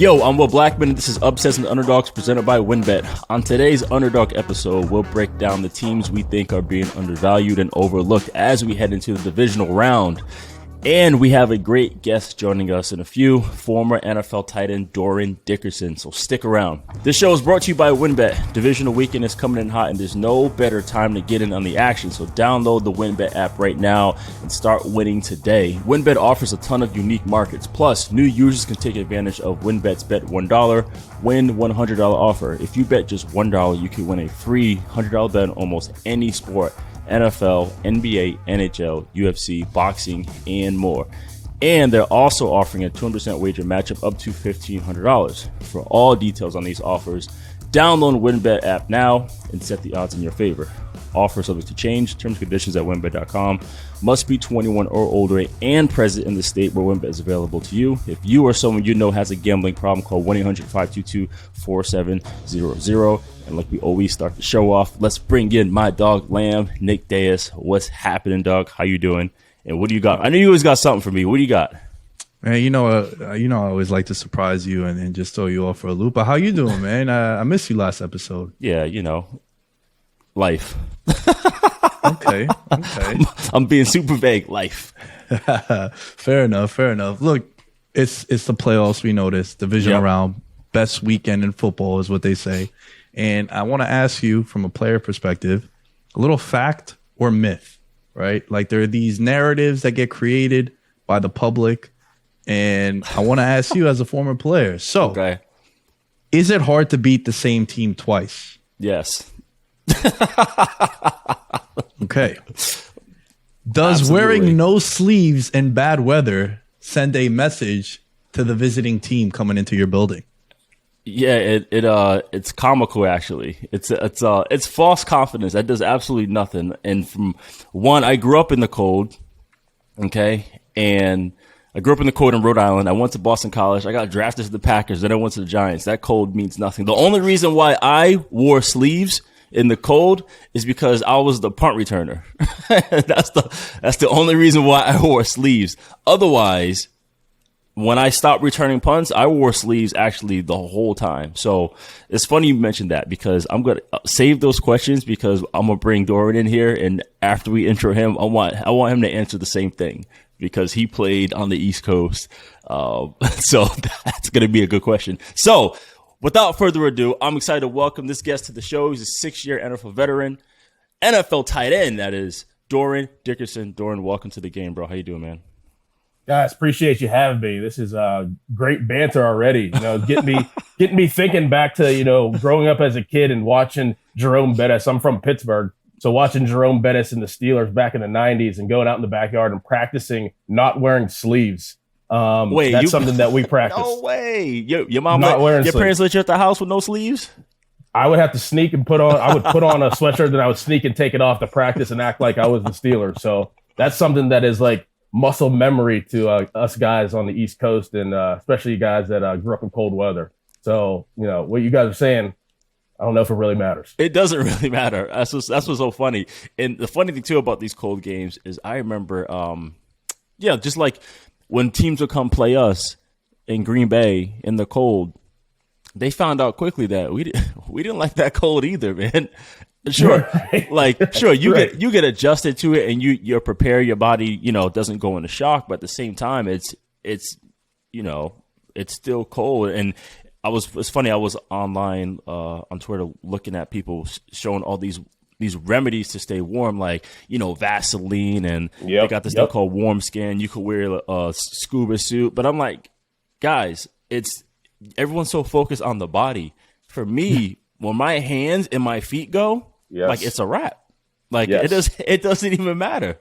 Yo, I'm Will Blackmon. This is Upsets Underdogs Presented by WynnBET. On today's Underdog episode, we'll break down the teams we think are being undervalued and overlooked as we head into the Divisional Round. And we have a great guest joining us in a few, former NFL tight end Dorin Dickerson, so stick around. This show is brought to you by WynnBET. Divisional weekend is coming in hot, and there's no better time to get in on the action, so download the WynnBET app right now and start winning today. WynnBET offers a ton of unique markets, plus new users can take advantage of WynnBET's Bet $1, win $100 offer. If you bet just $1, you can win a free $100 bet on almost any sport. NFL, NBA, NHL, UFC, boxing, and more. And they're also offering a 200% wager matchup up to $1,500. For all details on these offers, download the WynnBET app now and set the odds in your favor. Offer subject to change. Terms and conditions at WynnBET.com. Must be 21 or older and present in the state where WynnBET is available to you. If you or someone you know has a gambling problem, call 1-800-522-4700. And like we always start the show off, let's bring in my dog Lamb, Nick Diaz. What's happening, dog? How you doing? And what do you got? I know you always got something for me. What do you got? Man, I always like to surprise you and just throw you off for a loop. But how you doing, man? I missed you last episode. Yeah, life. Okay. I'm being super vague. Life. Fair enough. Look, it's the playoffs. We know this. Divisional round. Best weekend in football is what they say. And I want to ask you from a player perspective, a little fact or myth, right? Like there are these narratives that get created by the public. And I want to ask you as a former player. So, Is it hard to beat the same team twice? Yes. Okay. Does wearing no sleeves in bad weather send a message to the visiting team coming into your building? Yeah, it's comical actually. It's false confidence. That does absolutely nothing. And from one, I grew up in the cold, okay? And I grew up in the cold in Rhode Island. I went to Boston College. I got drafted to the Packers. Then I went to the Giants. That cold means nothing. The only reason why I wore sleeves in the cold is because I was the punt returner. That's the only reason why I wore sleeves. Otherwise, when I stopped returning punts, I wore sleeves actually the whole time. So it's funny you mentioned that because I'm going to save those questions because I'm going to bring Dorin in here. And after we intro him, I want him to answer the same thing because he played on the East Coast. So that's going to be a good question. So without further ado, I'm excited to welcome this guest to the show. He's a 6-year NFL veteran, NFL tight end, that is, Dorin Dickerson. Dorin, welcome to the game, bro. How you doing, man? Guys, appreciate you having me. This is great banter already. Getting me thinking back to, growing up as a kid and watching Jerome Bettis. I'm from Pittsburgh. So watching Jerome Bettis and the Steelers back in the 90s and going out in the backyard and practicing not wearing sleeves. That's something that we practice. No way. Your mom, your parents let you at the house with no sleeves? I would have to sneak and put on a sweatshirt, then I would sneak and take it off to practice and act like I was the Steelers. So that's something that is like muscle memory to us guys on the East Coast and especially guys that grew up in cold weather. So, what you guys are saying, I don't know if it really matters. It doesn't really matter. That's what's so funny. And the funny thing, too, about these cold games is I remember, just like when teams would come play us in Green Bay in the cold, they found out quickly that we didn't like that cold either, man. Sure. You get adjusted to it and you prepare your body, doesn't go into shock, but at the same time it's still cold. And it's funny, I was online on Twitter looking at people showing all these remedies to stay warm, like, Vaseline, and they got this thing called warm skin. You could wear a scuba suit, but I'm like, guys, everyone's so focused on the body. For me, when my hands and my feet go, like it's a wrap. Like it doesn't even matter.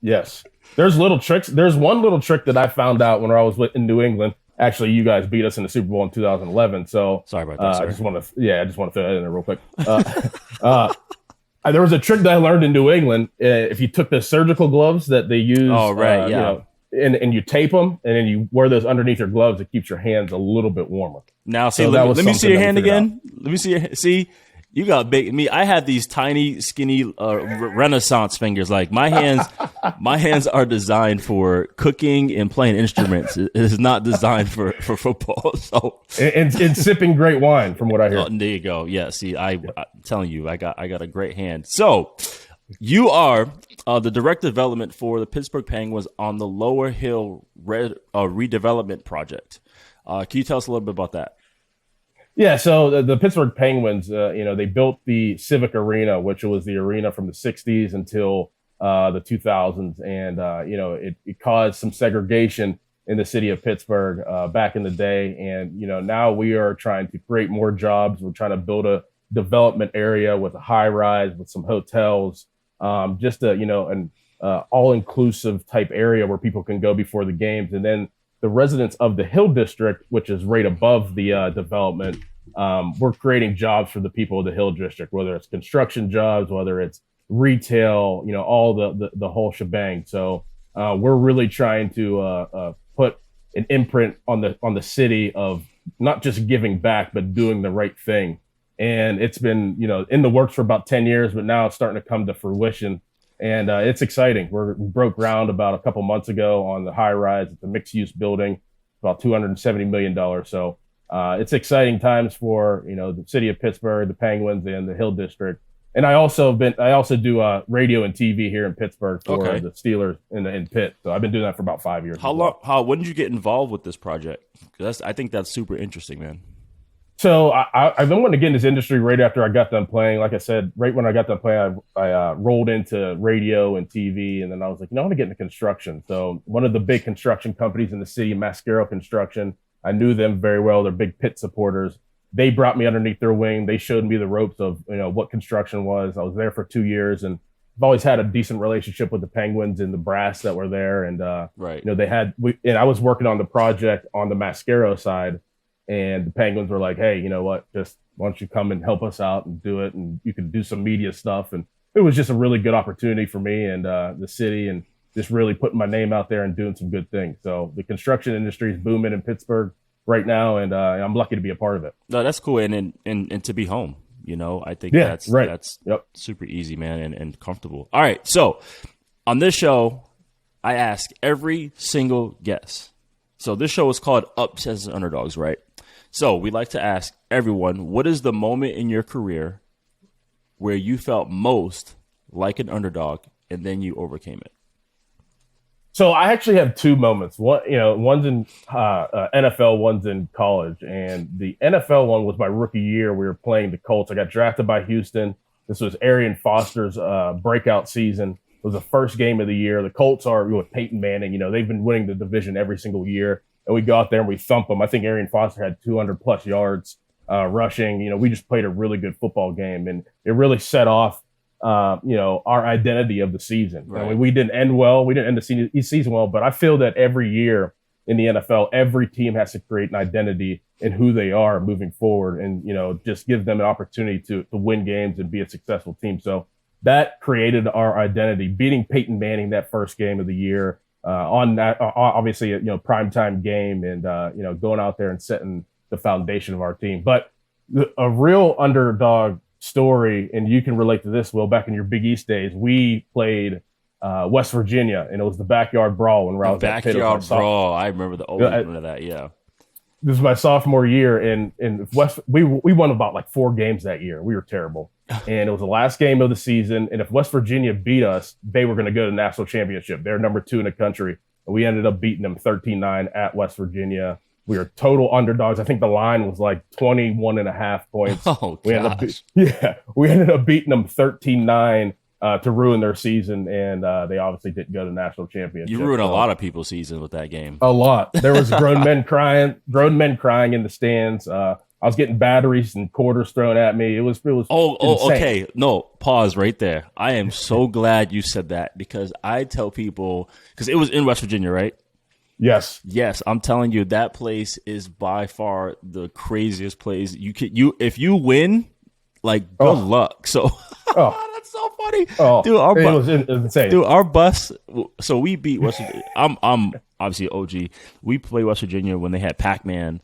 Yes. There's little tricks. There's one little trick that I found out when I was in New England. Actually, you guys beat us in the Super Bowl in 2011. So sorry about that, sir. I just want to throw that in there real quick. There was a trick that I learned in New England. If you took the surgical gloves that they use, and you tape them, and then you wear those underneath your gloves, it keeps your hands a little bit warmer. Now, let me see your hand again. Let me see You got big. Me, I have these tiny, skinny Renaissance fingers. Like my hands are designed for cooking and playing instruments. It is not designed for football. So and sipping great wine, from what I hear. There you go. Yeah. See, I'm telling you, I got a great hand. So you are the direct development for the Pittsburgh Penguins on the Lower Hill redevelopment project. Can you tell us a little bit about that? Yeah, so the Pittsburgh Penguins, they built the Civic Arena, which was the arena from the 60s until the 2000s. And, it caused some segregation in the city of Pittsburgh back in the day. And, now we are trying to create more jobs. We're trying to build a development area with a high rise, with some hotels, just an all-inclusive type area where people can go before the games. And then the residents of the Hill District, which is right above the development, we're creating jobs for the people of the Hill District, whether it's construction jobs, whether it's retail, all the whole shebang. So we're really trying to put an imprint on the city of not just giving back, but doing the right thing. And it's been, in the works for about 10 years, but now it's starting to come to fruition. And it's exciting. We broke ground about a couple months ago on the high rise. It's a mixed use building, about $270 million. So it's exciting times for, the city of Pittsburgh, the Penguins, and the Hill District. And I also do radio and TV here in Pittsburgh for the Steelers in Pitt. So I've been doing that for about 5 years. When did you get involved with this project? Because I think that's super interesting, man. So I've been wanting to get in this industry right after I got done playing. Like I said, right when I got done playing, I rolled into radio and TV, and then I was like, I want to get into construction. So one of the big construction companies in the city, Mascaro Construction, I knew them very well. They're big Pitt supporters. They brought me underneath their wing. They showed me the ropes of what construction was. I was there for 2 years, and I've always had a decent relationship with the Penguins and the brass that were there. And right, I was working on the project on the Mascaro side. And the Penguins were like, hey, you know what? Just why don't you come and help us out and do it? And you can do some media stuff. And it was just a really good opportunity for me and the city, and just really putting my name out there and doing some good things. So the construction industry is booming in Pittsburgh right now, and I'm lucky to be a part of it. No, that's cool. And to be home, I think that's super easy, man, and comfortable. All right. So on this show, I ask every single guest. So this show is called Upsets Underdogs, right? So we like to ask everyone, what is the moment in your career where you felt most like an underdog and then you overcame it? So I actually have two moments. One, one's in NFL, one's in college. And the NFL one was my rookie year. We were playing the Colts. I got drafted by Houston. This was Arian Foster's breakout season. It was the first game of the year. The Colts are with Peyton Manning. They've been winning the division every single year. And we go out there and we thump them. I think Arian Foster had 200-plus yards rushing. We just played a really good football game. And it really set off, our identity of the season. Right. I mean, we didn't end well. We didn't end the season well. But I feel that every year in the NFL, every team has to create an identity in who they are moving forward and, just give them an opportunity to win games and be a successful team. So that created our identity, beating Peyton Manning that first game of the year on that, obviously, primetime game and, going out there and setting the foundation of our team. But a real underdog story, and you can relate to this, Will, back in your Big East days, we played West Virginia, and it was the backyard brawl when I was at Pitt. Backyard brawl. I remember the old one of that, yeah. This was my sophomore year, and we won about like 4 games that year. We were terrible. And it was the last game of the season. And if West Virginia beat us, they were going to go to the national championship. They're number 2 in the country. And we ended up beating them 13-9 at West Virginia. We were total underdogs. I think the line was like 21.5 points. Oh, gosh. We ended up beating them 13-9 to ruin their season. And they obviously didn't go to the national championship. You ruined a lot of people's season with that game. A lot. There was grown men crying in the stands. I was getting batteries and quarters thrown at me. It was insane. Okay. No, pause right there. I am so glad you said that, because I tell people, because it was in West Virginia, right? Yes. I'm telling you, that place is by far the craziest place. If you win, like, good luck. So that's so funny. Dude, it was insane. Dude, our bus. So we beat West Virginia. I'm obviously OG. We played West Virginia when they had Pac-Man,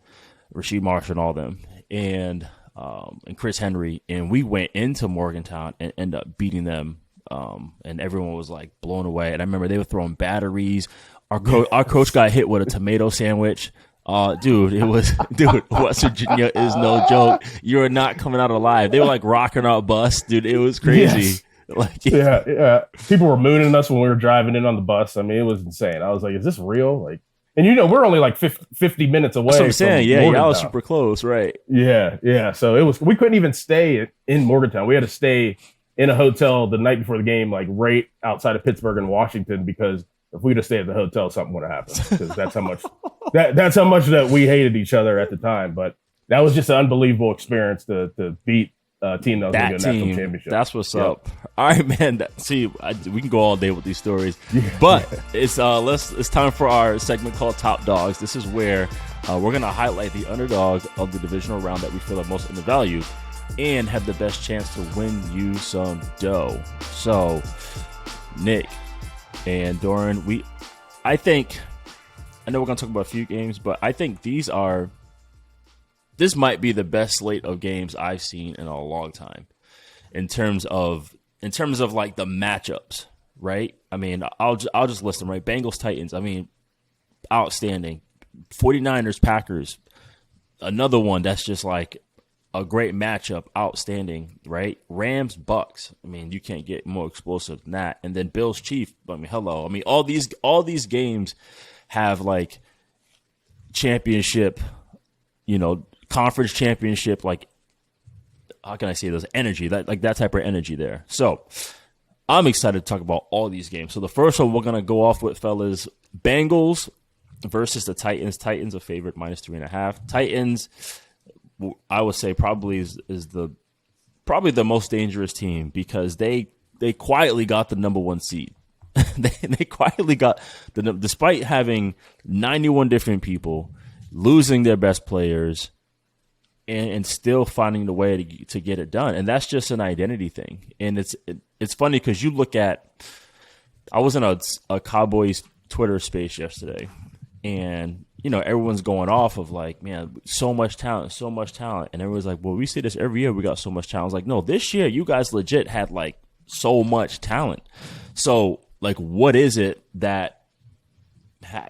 Rasheed Marsh, and all them. And and Chris Henry, and we went into Morgantown and ended up beating them. And everyone was like blown away. And I remember they were throwing batteries. Our coach got hit with a tomato sandwich. Dude, West Virginia is no joke. You're not coming out alive. They were like rocking our bus, dude. It was crazy. Yes. Like, yeah. People were mooning us when we were driving in on the bus. I mean, it was insane. I was like, is this real? Like, and we're only like 50 minutes away. That's what I'm saying. Yeah, Morgantown. I was super close, right? Yeah. So we couldn't even stay in Morgantown. We had to stay in a hotel the night before the game, like right outside of Pittsburgh and Washington, because if we'd have stayed at the hotel, something would have happened. Because that's how much that's how much that we hated each other at the time. But that was just an unbelievable experience to beat a team that was going to get a national championship. That's what's up. All right, man. We can go all day with these stories, but it's time for our segment called Top Dogs. This is where we're going to highlight the underdog of the divisional round that we feel are most undervalued and have the best chance to win you some dough. So, Nick and Dorin, I know we're going to talk about a few games, but I think this might be the best slate of games I've seen in a long time in terms of like the matchups, right? I mean, I'll just list them, right? Bengals Titans, I mean, outstanding. 49ers Packers, another one that's just like a great matchup, outstanding, right? Rams Bucs, I mean, you can't get more explosive than that. And then Bills Chiefs, I mean, hello. I mean, all these games have like championship, conference championship, like, how can I say this? Energy, that type of energy there. So I'm excited to talk about all these games. So the first one we're going to go off with, fellas, Bengals versus the Titans. Titans a favorite, -3.5. Titans, I would say probably is the most dangerous team because they quietly got the number one seed. they quietly got despite having 91 different people, losing their best players, and still finding the way to get it done. And that's just an identity thing. And it's funny because you look at, I was in a Cowboys Twitter space yesterday, and everyone's going off of like, man, so much talent. And everyone's like, well, we say this every year, we got so much talent. I was like, no, this year you guys legit had like so much talent. So like, what is it that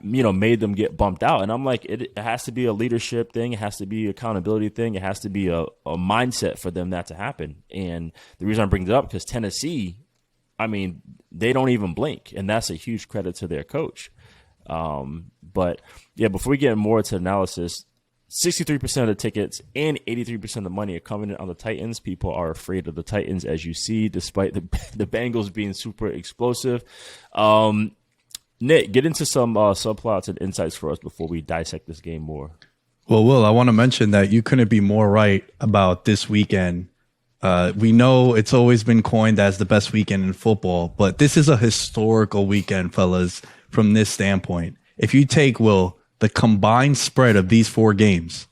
made them get bumped out? And I'm like, it has to be a leadership thing. It has to be an accountability thing. It has to be a mindset for them that to happen. And the reason I bring it up, because Tennessee, I mean, they don't even blink, and that's a huge credit to their coach. But yeah, before we get more into analysis, 63% of the tickets and 83% of the money are coming in on the Titans. People are afraid of the Titans, as you see, despite the Bengals being super explosive. Nick, get into some subplots and insights for us before we dissect this game more. Well, Will, I want to mention that you couldn't be more right about this weekend. We know it's always been coined as the best weekend in football, but this is a historical weekend, fellas, from this standpoint. If you take, Will, the combined spread of these four games,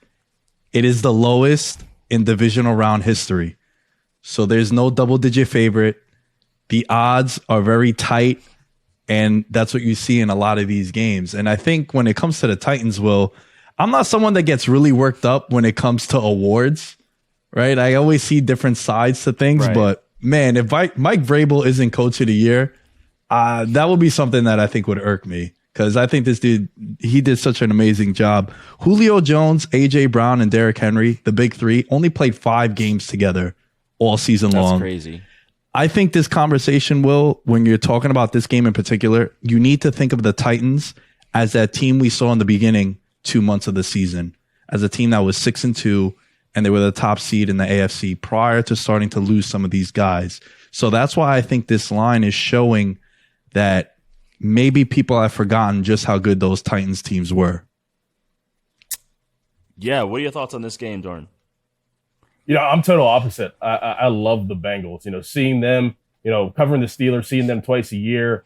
it is the lowest in divisional round history. So there's no double-digit favorite. The odds are very tight, and that's what you see in a lot of these games. And I think when it comes to the Titans, Will, I'm not someone that gets really worked up when it comes to awards, right? I always see different sides to things, right. But man, if Mike Vrabel isn't coach of the year, that would be something that I think would irk me, because I think this dude, he did such an amazing job. Julio Jones, A.J. Brown, and Derrick Henry, the big three, only played 5 games together all season long. That's crazy. I think this conversation, Will, when you're talking about this game in particular, you need to think of the Titans as that team we saw in the beginning 2 months of the season, as a team that was 6-2, and they were the top seed in the AFC prior to starting to lose some of these guys. So that's why I think this line is showing that maybe people have forgotten just how good those Titans teams were. Yeah, what are your thoughts on this game, Dorin? I'm total opposite. I love the Bengals. Seeing them, covering the Steelers, seeing them twice a year.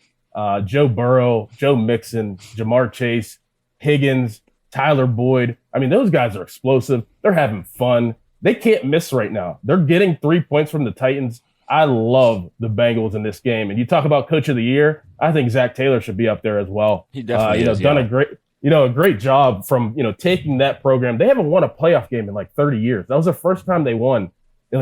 Joe Burrow, Joe Mixon, Jamar Chase, Higgins, Tyler Boyd. I mean, those guys are explosive. They're having fun. They can't miss right now. They're getting 3 points from the Titans. I love the Bengals in this game. And you talk about coach of the year, I think Zach Taylor should be up there as well. He definitely is, done a great job from, taking that program. They haven't won a playoff game in like 30 years. That was the first time they won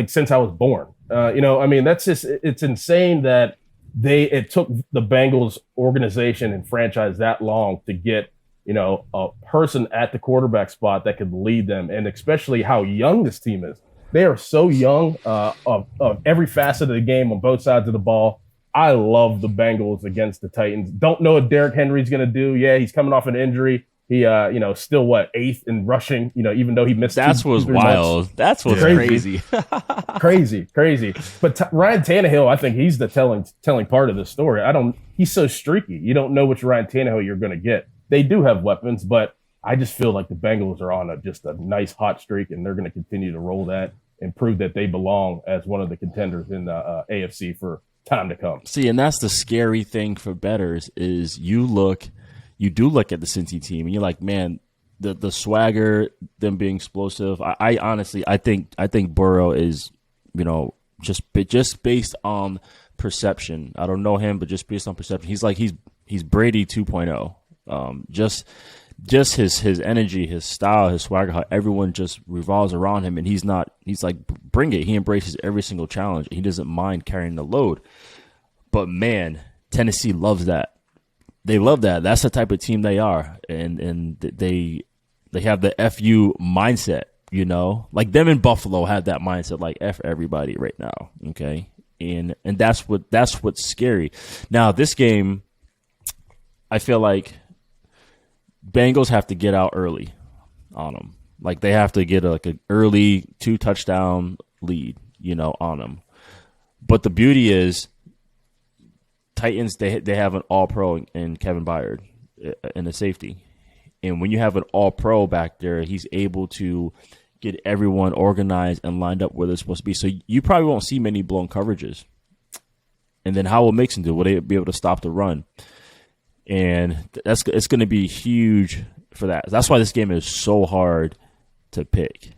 since I was born. That's just, it's insane that it took the Bengals organization and franchise that long to get, a person at the quarterback spot that could lead them, and especially how young this team is. They are so young of every facet of the game on both sides of the ball. I love the Bengals against the Titans. Don't know what Derrick Henry's going to do. Yeah, he's coming off an injury. He, still 8th in rushing, even though he missed. That's what's wild. That's what's crazy. crazy. But Ryan Tannehill, I think he's the telling part of the story. He's so streaky. You don't know which Ryan Tannehill you're going to get. They do have weapons, but I just feel like the Bengals are on just a nice hot streak, and they're going to continue to roll that and prove that they belong as one of the contenders in the AFC for time to come. See, and that's the scary thing for bettors is you do look at the Cincy team and you're like, man, the swagger, them being explosive. I honestly, I think Burrow is, just based on perception. I don't know him, but just based on perception, he's Brady 2.0. Just his energy, his style, his swagger, how everyone just revolves around him, and he's like, bring it. He embraces every single challenge. He doesn't mind carrying the load. But man, Tennessee loves that. They love that. That's the type of team they are, and they have the FU mindset. Like them in Buffalo have that mindset, like F everybody right now. Okay, and that's what's scary. Now this game, I feel like Bengals have to get out early on them. Like they have to get an early 2-touchdown lead, on them. But the beauty is, Titans, they have an all-pro in Kevin Byard in the safety. And when you have an all-pro back there, he's able to get everyone organized and lined up where they're supposed to be. So you probably won't see many blown coverages. And then how will Mixon do? Will they be able to stop the run? And it's going to be huge for that. That's why this game is so hard to pick.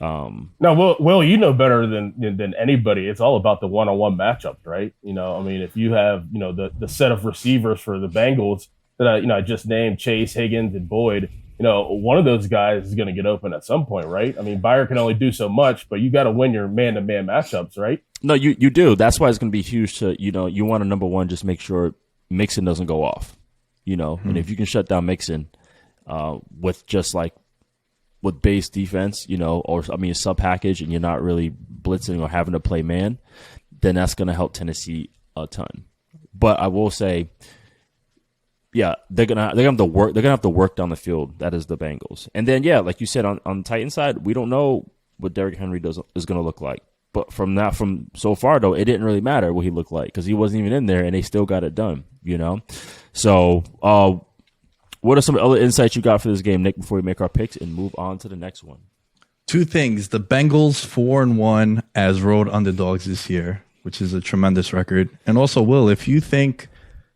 No, Will, you know better than anybody. It's all about the one-on-one matchups, right? If you have, the set of receivers for the Bengals that I just named, Chase, Higgins, and Boyd, one of those guys is going to get open at some point, right? Byard can only do so much, but you got to win your man-to-man matchups, right? No, you do. That's why it's going to be huge to, you want to, number one, just make sure Mixon doesn't go off, and if you can shut down Mixon with just with base defense, a sub package, and you're not really blitzing or having to play man, then that's going to help Tennessee a ton. But I will say, yeah, they're gonna have to work. They're gonna have to work down the field. That is the Bengals. And then, yeah, like you said, on the Titans side, we don't know what Derrick Henry is going to look like. But from so far though, it didn't really matter what he looked like because he wasn't even in there, and they still got it done. So. What are some other insights you got for this game, Nick, before we make our picks and move on to the next one? Two things. The Bengals 4-1 as road underdogs this year, which is a tremendous record. And also, Will, if you think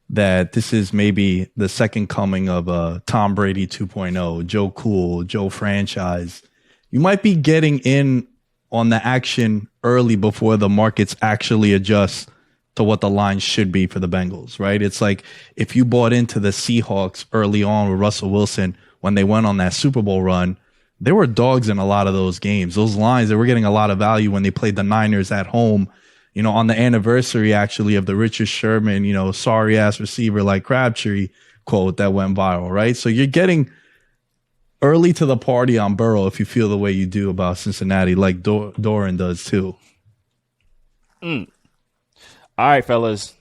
that this is maybe the second coming of Tom Brady 2.0, Joe Cool, Joe Franchise, you might be getting in on the action early before the markets actually adjust to what the line should be for the Bengals, right? It's like if you bought into the Seahawks early on with Russell Wilson when they went on that Super Bowl run, there were dogs in a lot of those games. Those lines, they were getting a lot of value when they played the Niners at home, on the anniversary actually of the Richard Sherman, sorry ass receiver like Crabtree quote that went viral, right? So you're getting early to the party on Burrow if you feel the way you do about Cincinnati, like Dorin does too. All right, fellas,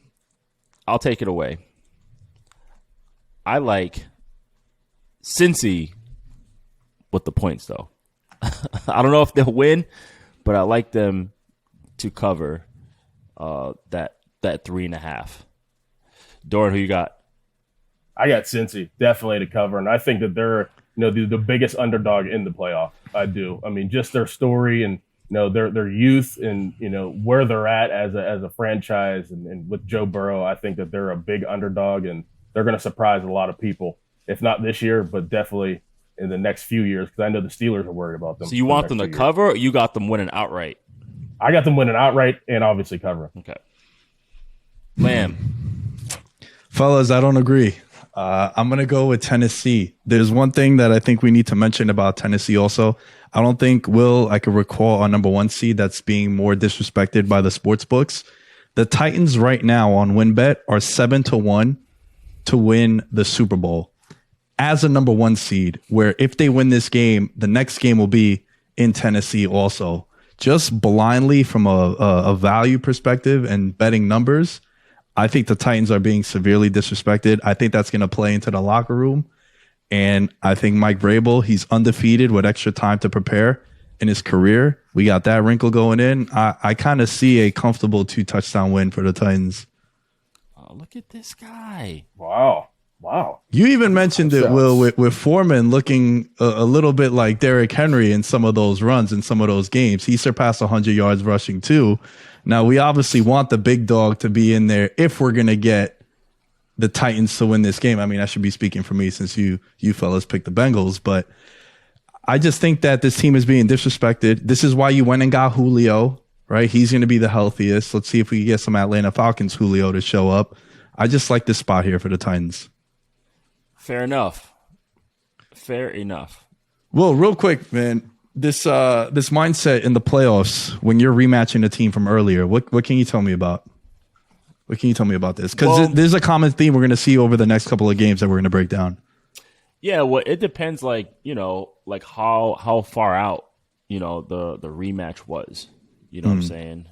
I'll take it away. I like Cincy with the points, though. I don't know if they'll win, but I like them to cover that 3.5. Doran, who you got? I got Cincy definitely to cover, and I think that they're the biggest underdog in the playoff. I do. Just their story and. Their youth and where they're at as a franchise and with Joe Burrow, I think that they're a big underdog and they're going to surprise a lot of people, if not this year, but definitely in the next few years because I know the Steelers are worried about them. So you want them to cover, or you got them winning outright? I got them winning outright and obviously covering. Okay. Lamb. Fellas, I don't agree. I'm going to go with Tennessee. There's one thing that I think we need to mention about Tennessee also. I don't think, I could recall a number 1 seed that's being more disrespected by the sports books. The Titans right now on WynnBET are 7-1 to win the Super Bowl as a number 1 seed, where if they win this game, the next game will be in Tennessee also. Just blindly from a value perspective and betting numbers, I think the Titans are being severely disrespected. I think that's going to play into the locker room. And I think Mike Vrabel, he's undefeated with extra time to prepare in his career. We got that wrinkle going in. I kind of see a comfortable 2-touchdown win for the Titans. Oh, look at this guy. Wow. You even mentioned it, Will, with Foreman looking a little bit like Derrick Henry in some of those runs in some of those games. He surpassed 100 yards rushing too. Now, we obviously want the big dog to be in there if we're going to get the Titans to win this game. I mean, I should be speaking for me since you fellas picked the Bengals, but I just think that this team is being disrespected. This is why you went and got Julio, right? He's going to be the healthiest. Let's see if we can get some Atlanta Falcons Julio to show up. I just like this spot here for the Titans. Fair enough. Well, real quick, man, this mindset in the playoffs when you're rematching a team from earlier, what can you tell me about? What can you tell me about this? Because there's a common theme we're going to see over the next couple of games that we're going to break down. Yeah, well, it depends, like how far out, the rematch was. You know what I'm saying?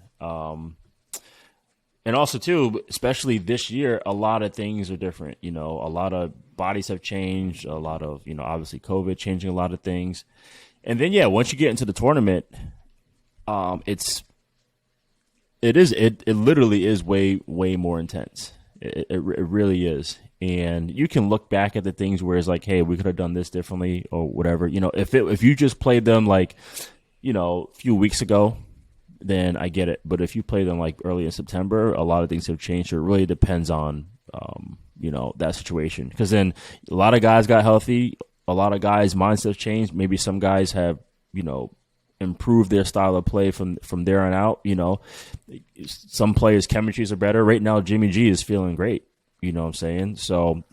And also, too, especially this year, a lot of things are different. A lot of bodies have changed. A lot of, obviously COVID changing a lot of things. And then, once you get into the tournament, it literally is way more intense. It really is. And you can look back at the things where it's like, hey, we could have done this differently or whatever. If you just played them like, a few weeks ago, then I get it. But if you play them like early in September, a lot of things have changed. So it really depends on, that situation. Because then a lot of guys got healthy. A lot of guys' mindsets changed. Maybe some guys have, improved their style of play from there on out. Some players' chemistries are better. Right now, Jimmy G is feeling great. You know what I'm saying? So,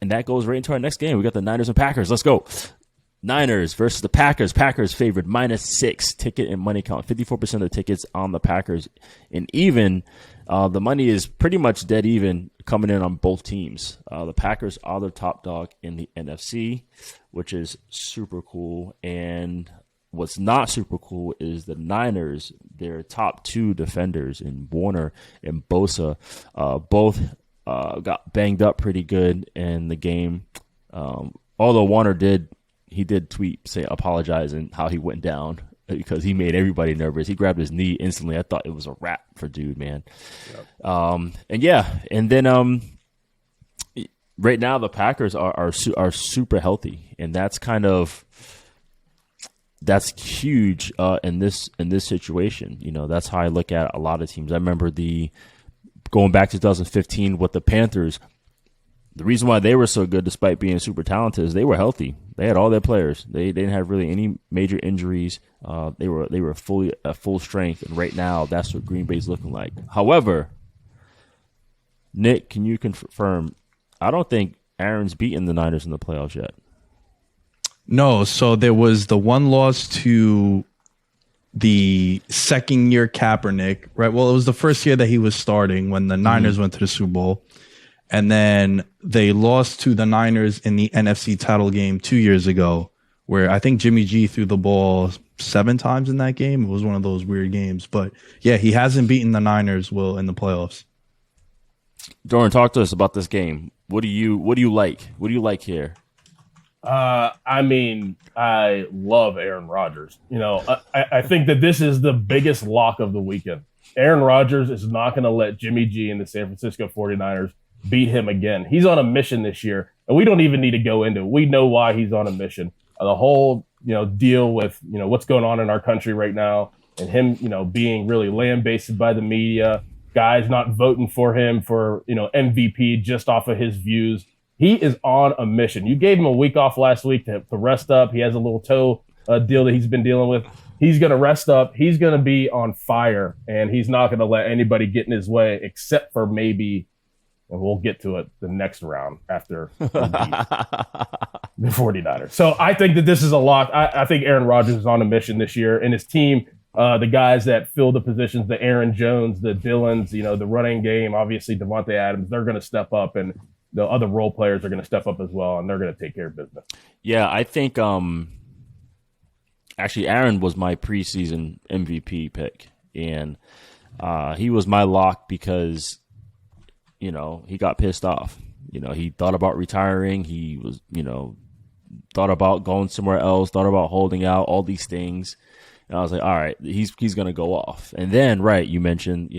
and that goes right into our next game. We got the Niners and Packers. Let's go. Niners versus the Packers. Packers favored -6 ticket and money count. 54% of the tickets on the Packers. And even the money is pretty much dead even coming in on both teams. The Packers are the top dog in the NFC, which is super cool. And what's not super cool is the Niners, their top 2 defenders in Warner and Bosa, both got banged up pretty good in the game. Although Warner did tweet apologizing how he went down because he made everybody nervous. He grabbed his knee instantly. I thought it was a wrap for dude, man. Yep. And then right now the Packers are super healthy, and that's huge in this situation. That's how I look at a lot of teams. I remember going back to 2015 with the Panthers. The reason why they were so good, despite being super talented, is they were healthy. They had all their players. They didn't have really any major injuries. They were fully at full strength, and right now that's what Green Bay's looking like. However, Nick, can you confirm? I don't think Aaron's beaten the Niners in the playoffs yet. No, so there was the one loss to the second year Kaepernick, right? Well, it was the first year that he was starting when the Niners went to the Super Bowl. And then they lost to the Niners in the NFC title game 2 years ago, where I think Jimmy G threw the ball 7 times in that game. It was one of those weird games. But yeah, he hasn't beaten the Niners, Will, in the playoffs. Dorin, talk to us about this game. What do you like? What do you like here? I mean, I love Aaron Rodgers. I think that this is the biggest lock of the weekend. Aaron Rodgers is not going to let Jimmy G and the San Francisco 49ers beat him again. He's on a mission this year, and we don't even need to go into it. We know why he's on a mission. The whole, deal with, what's going on in our country right now, and him, being really lambasted by the media, guys not voting for him for, MVP just off of his views. He is on a mission. You gave him a week off last week to rest up. He has a little toe deal that he's been dealing with. He's going to rest up. He's going to be on fire, and he's not going to let anybody get in his way except for maybe and we'll get to it the next round after the 49ers. So I think that this is a lock. I think Aaron Rodgers is on a mission this year, and his team, the guys that fill the positions, the Aaron Jones, the Dillons, the running game, obviously Devontae Adams, they're going to step up, and the other role players are going to step up as well, and they're going to take care of business. Yeah, I think actually Aaron was my preseason MVP pick, and he was my lock because he got pissed off. He thought about retiring. He was, thought about going somewhere else, thought about holding out, all these things. And I was like, all right, he's going to go off. And then, right, you mentioned,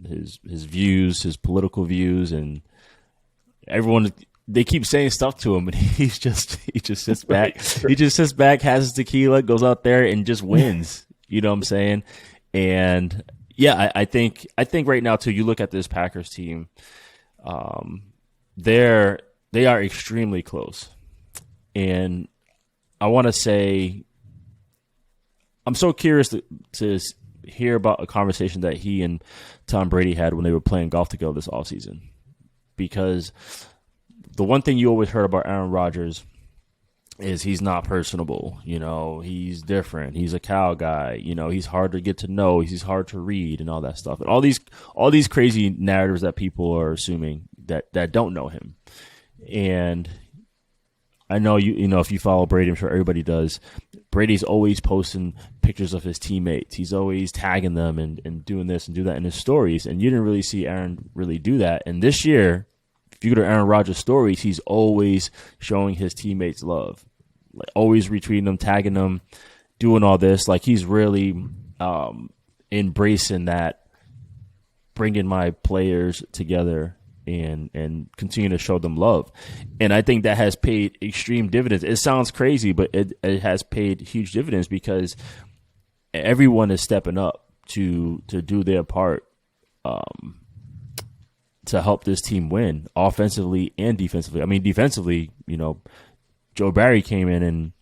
his views, his political views, and everyone, they keep saying stuff to him, and he just sits back. He just sits back, has his tequila, goes out there and just wins. You know what I'm saying? And yeah, I think right now too, you look at this Packers team, they are extremely close. And I want to say, I'm so curious to hear about a conversation that he and Tom Brady had when they were playing golf together this offseason. Because the one thing you always heard about Aaron Rodgers is he's not personable. He's different. He's a cow guy. He's hard to get to know. He's hard to read and all that stuff. And all these crazy narratives that people are assuming that don't know him. And I know if you follow Brady, I'm sure everybody does. Brady's always posting pictures of his teammates. He's always tagging them and doing this and do that in his stories. And you didn't really see Aaron really do that. And this year, if you go to Aaron Rodgers' stories, he's always showing his teammates love, like always retweeting them, tagging them, doing all this. Like he's really embracing that, bringing my players together and continue to show them love. And I think that has paid extreme dividends. It sounds crazy, but it has paid huge dividends because everyone is stepping up to do their part to help this team win offensively and defensively. I mean, defensively, Joe Barry came in and,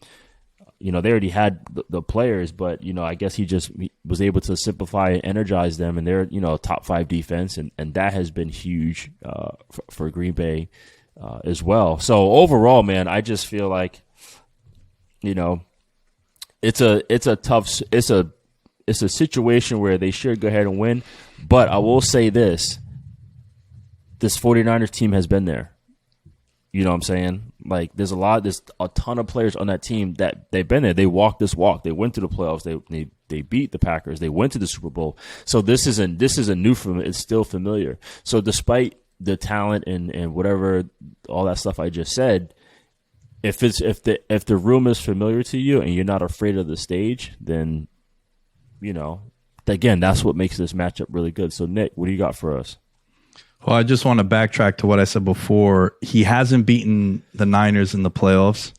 they already had the players, but, I guess he was able to simplify and energize them, and they're, top 5 defense, and that has been huge for Green Bay as well. So overall, man, I just feel like, it's a situation where they should go ahead and win, but I will say this 49ers team has been there. You know what I'm saying? Like there's a ton of players on that team that they've been there. They walked this walk. They went to the playoffs. They beat the Packers. They went to the Super Bowl. So this is a new it's still familiar. So despite the talent and whatever all that stuff I just said, if the room is familiar to you and you're not afraid of the stage, then again, that's what makes this matchup really good. So Nick, what do you got for us? Well, I just want to backtrack to what I said before. He hasn't beaten the Niners in the playoffs,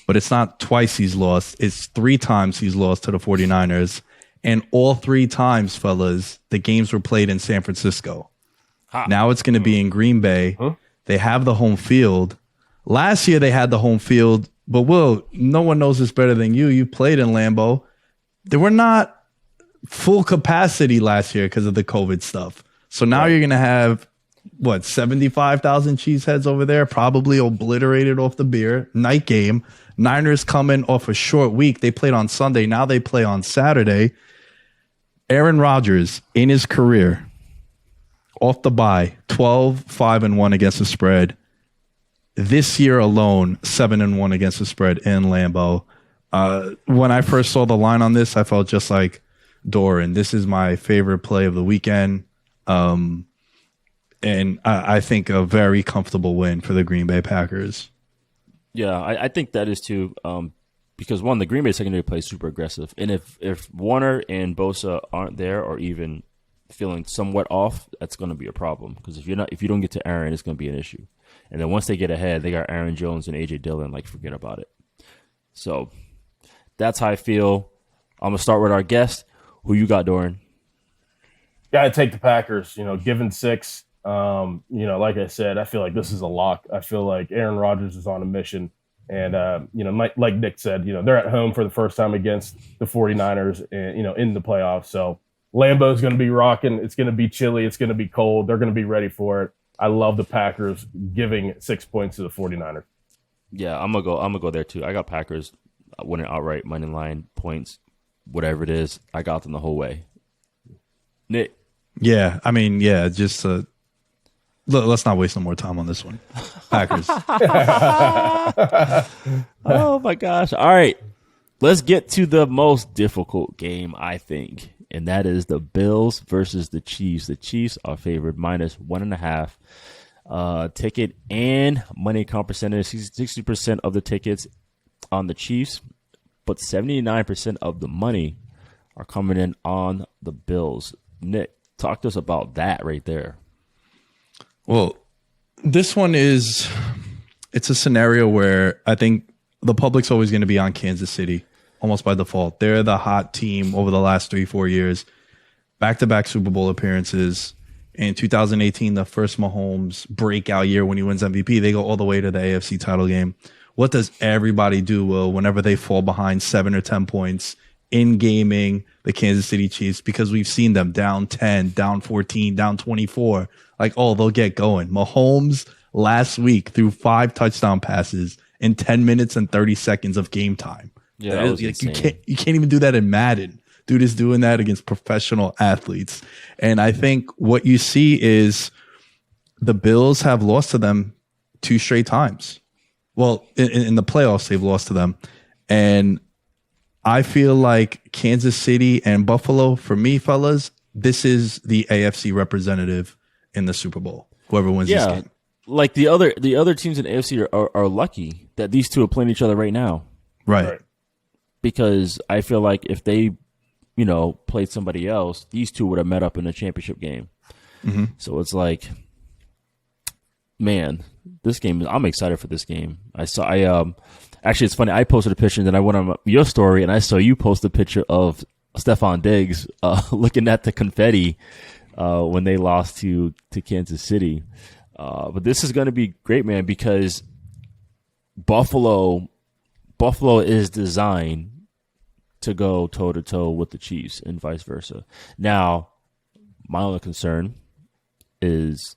but it's not twice he's lost. It's 3 times he's lost to the 49ers. And all 3 times, fellas, the games were played in San Francisco. Now it's going to be in Green Bay. They have the home field. Last year they had the home field, but Will, no one knows this better than you. You played in Lambeau. They were not full capacity last year because of the COVID stuff. So now you're going to have 75,000 cheeseheads over there, probably obliterated off the beer. Night game. Niners coming off a short week. They played on Sunday. Now they play on Saturday. Aaron Rodgers, in his career, off the bye, 12-5-1 against the spread. This year alone, 7-1 against the spread in Lambeau. When I first saw the line on this, I felt just like Dorin. This is my favorite play of the weekend. And I think a very comfortable win for the Green Bay Packers. Yeah, I think that is too. Because one, the Green Bay secondary plays super aggressive, and if Warner and Bosa aren't there or even feeling somewhat off, that's going to be a problem. Because if you don't get to Aaron, it's going to be an issue. And then once they get ahead, they got Aaron Jones and AJ Dillon. Like, forget about it. So that's how I feel. I'm gonna start with our guest. Who you got, Dorin? Got to take the Packers. Given 6. Like I said, I feel like this is a lock. I feel like Aaron Rodgers is on a mission. And, like Nick said, they're at home for the first time against the 49ers, and, in the playoffs. So Lambeau's going to be rocking. It's going to be chilly. It's going to be cold. They're going to be ready for it. I love the Packers giving 6 points to the 49ers. Yeah, I'm gonna go there too. I got Packers winning outright, money line, points, whatever it is. I got them the whole way. Nick. Yeah, I mean, yeah, just let's not waste no more time on this one. Packers. Oh my gosh. All right. Let's get to the most difficult game, I think, and that is the Bills versus the Chiefs. The Chiefs are favored -1.5. Ticket and money count percentage, 60% of the tickets on the Chiefs, but 79% of the money are coming in on the Bills. Nick, talk to us about that right there. Well, this one it's a scenario where I think the public's always going to be on Kansas City almost by default. They're the hot team over the last 3-4 years. Back-to-back Super Bowl appearances. In 2018, the first Mahomes breakout year when he wins MVP, they go all the way to the AFC title game. What does everybody do, Will, whenever they fall behind 7 or 10 points in gaming the Kansas City Chiefs? Because we've seen them down 10, down 14, down 24. Like, oh, they'll get going. Mahomes last week threw 5 touchdown passes in 10 minutes and 30 seconds of game time. Yeah, that was like, you can't even do that in Madden. Dude is doing that against professional athletes. And I think what you see is the Bills have lost to them 2 straight times. Well, in the playoffs, they've lost to them. And I feel like Kansas City and Buffalo, for me, fellas, this is the AFC representative in the Super Bowl. Whoever wins this game. Like the other teams in AFC are lucky that these two are playing each other right now. Right. Because I feel like if they, played somebody else, these two would have met up in a championship game. Mm-hmm. So it's like, man, this game, I'm excited for this game. Actually, it's funny. I posted a picture and then I went on your story and I saw you post a picture of Stephon Diggs looking at the confetti when they lost to Kansas City. But this is going to be great, man, because Buffalo is designed to go toe-to-toe with the Chiefs and vice versa. Now, my only concern is,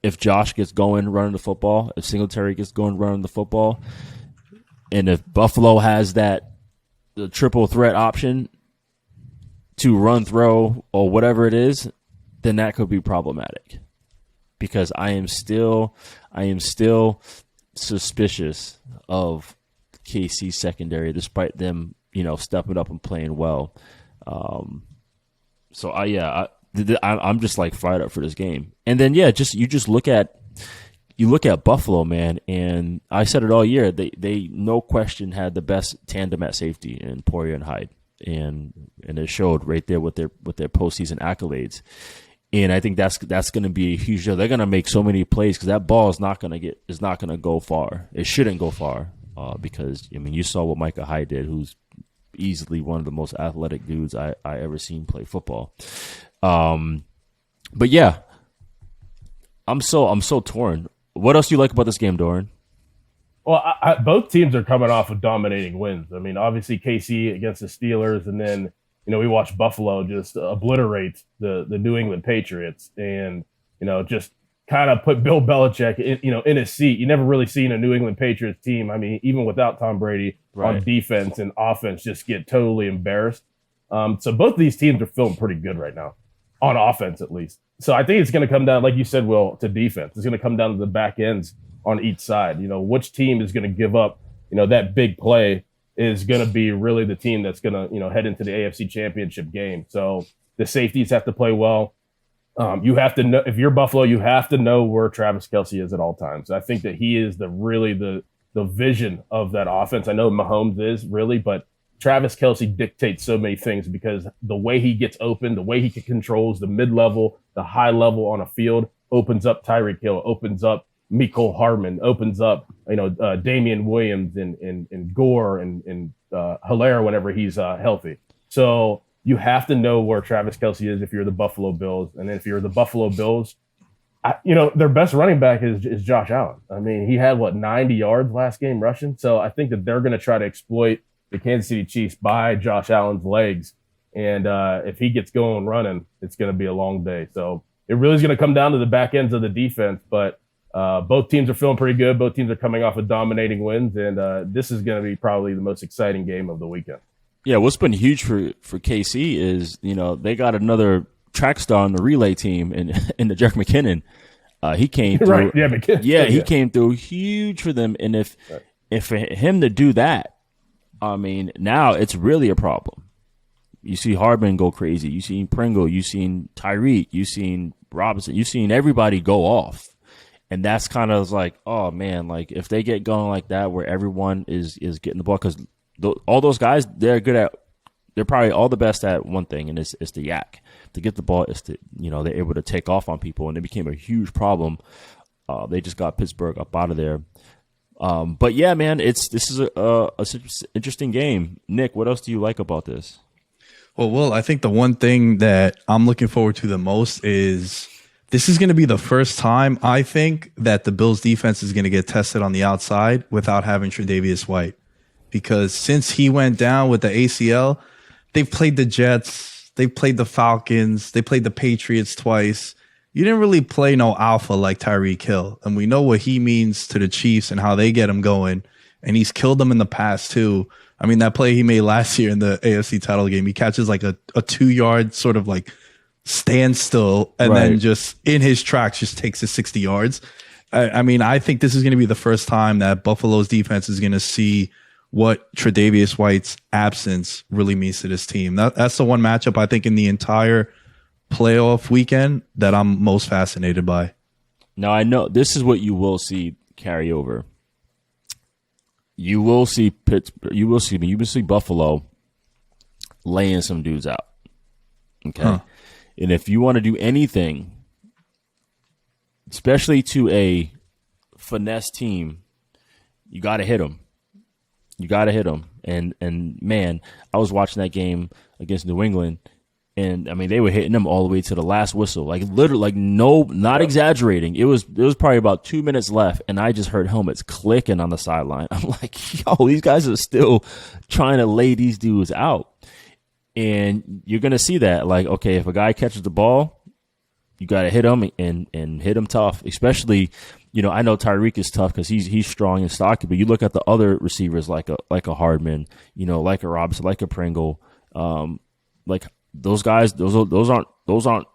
if Josh gets going running the football, if Singletary gets going running the football, and if Buffalo has the triple threat option to run, throw, or whatever it is, then that could be problematic. Because I am still suspicious of KC secondary, despite them, stepping up and playing well. I'm just like fired up for this game. And then you just look at Buffalo, man, and I said it all year. They no question had the best tandem at safety in Poirier and Hyde, and it showed right there with their postseason accolades. And I think that's going to be a huge deal. They're going to make so many plays because that ball is not going to go far. It shouldn't go far because you saw what Micah Hyde did, who's easily one of the most athletic dudes I ever seen play football. But yeah, I'm so torn. What else do you like about this game, Dorin? Well, both teams are coming off of dominating wins. Obviously KC against the Steelers, and then we watched Buffalo just obliterate the New England Patriots, and just kind of put Bill Belichick in his seat. You never really seen a New England Patriots team, even without Tom Brady, on defense and offense, just get totally embarrassed. So both of these teams are feeling pretty good right now, on offense at least. So I think it's going to come down, like you said, Will, to defense. It's going to come down to the back ends on each side. Which team is going to give up, that big play is going to be really the team that's going to, head into the AFC Championship game. So the safeties have to play well. You have to know, if you're Buffalo, you have to know where Travis Kelce is at all times. I think that he is the vision of that offense. I know Mahomes is really, but Travis Kelce dictates so many things because the way he gets open, the way he controls the mid-level, the high level on a field, opens up Tyreek Hill, opens up Mecole Hardman, opens up, Damian Williams and Gore and Hilaire whenever he's healthy. So you have to know where Travis Kelce is if you're the Buffalo Bills. And if you're the Buffalo Bills, their best running back is Josh Allen. He had 90 yards last game rushing. So I think that they're going to try to exploit the Kansas City Chiefs by Josh Allen's legs. And if he gets going running, it's going to be a long day. So it really is going to come down to the back ends of the defense. But both teams are feeling pretty good. Both teams are coming off of dominating wins, and this is going to be probably the most exciting game of the weekend. Yeah, what's been huge for KC is, they got another track star on the relay team in the Jack McKinnon. He came through. Right. Yeah, McKinnon. Yeah, he came through huge for them. And if for him to do that, I mean, now it's really a problem. You see Hardman go crazy. You seen Pringle. You seen Tyreek. You seen Robinson. You seen everybody go off. And that's kind of like, oh, man, like if they get going like that where everyone is getting the ball, because all those guys, they're probably all the best at one thing, and it's the yak. To get the ball, it's they're able to take off on people, and it became a huge problem. They just got Pittsburgh up out of there. But yeah, man, this is a interesting game. Nick, what else do you like about this? Well, Will, I think the one thing that I'm looking forward to the most is this is going to be the first time I think that the Bills defense is going to get tested on the outside without having Tre'Davious White. Because since he went down with the ACL, they've played the Jets, they've played the Falcons, they played the Patriots twice. You didn't really play no alpha like Tyreek Hill. And we know what he means to the Chiefs and how they get him going. And he's killed them in the past too. I mean, that play he made last year in the AFC title game, he catches like a 2-yard sort of like standstill and then just in his tracks just takes it 60 yards. I mean, I think this is going to be the first time that Buffalo's defense is going to see what Tre'Davious White's absence really means to this team. That's the one matchup I think in the entire playoff weekend that I'm most fascinated by. Now, I know this is what you will see carry over. You will see Pittsburgh. You will see Buffalo laying some dudes out. Okay, and if you want to do anything, especially to a finesse team, you got to hit them. You got to hit them. And man, I was watching that game against New England, and I mean they were hitting them all the way to the last whistle. Like literally, like not exaggerating. It was probably about 2 minutes left, and I just heard helmets clicking on the sideline. I'm like, yo, these guys are still trying to lay these dudes out. And you're gonna see that. Like, okay, if a guy catches the ball, you got to hit him and hit him tough, especially. I know Tyreek is tough because he's strong and stocky, but you look at the other receivers like a Hardman, like a Robinson, like a Pringle, like those guys, those aren't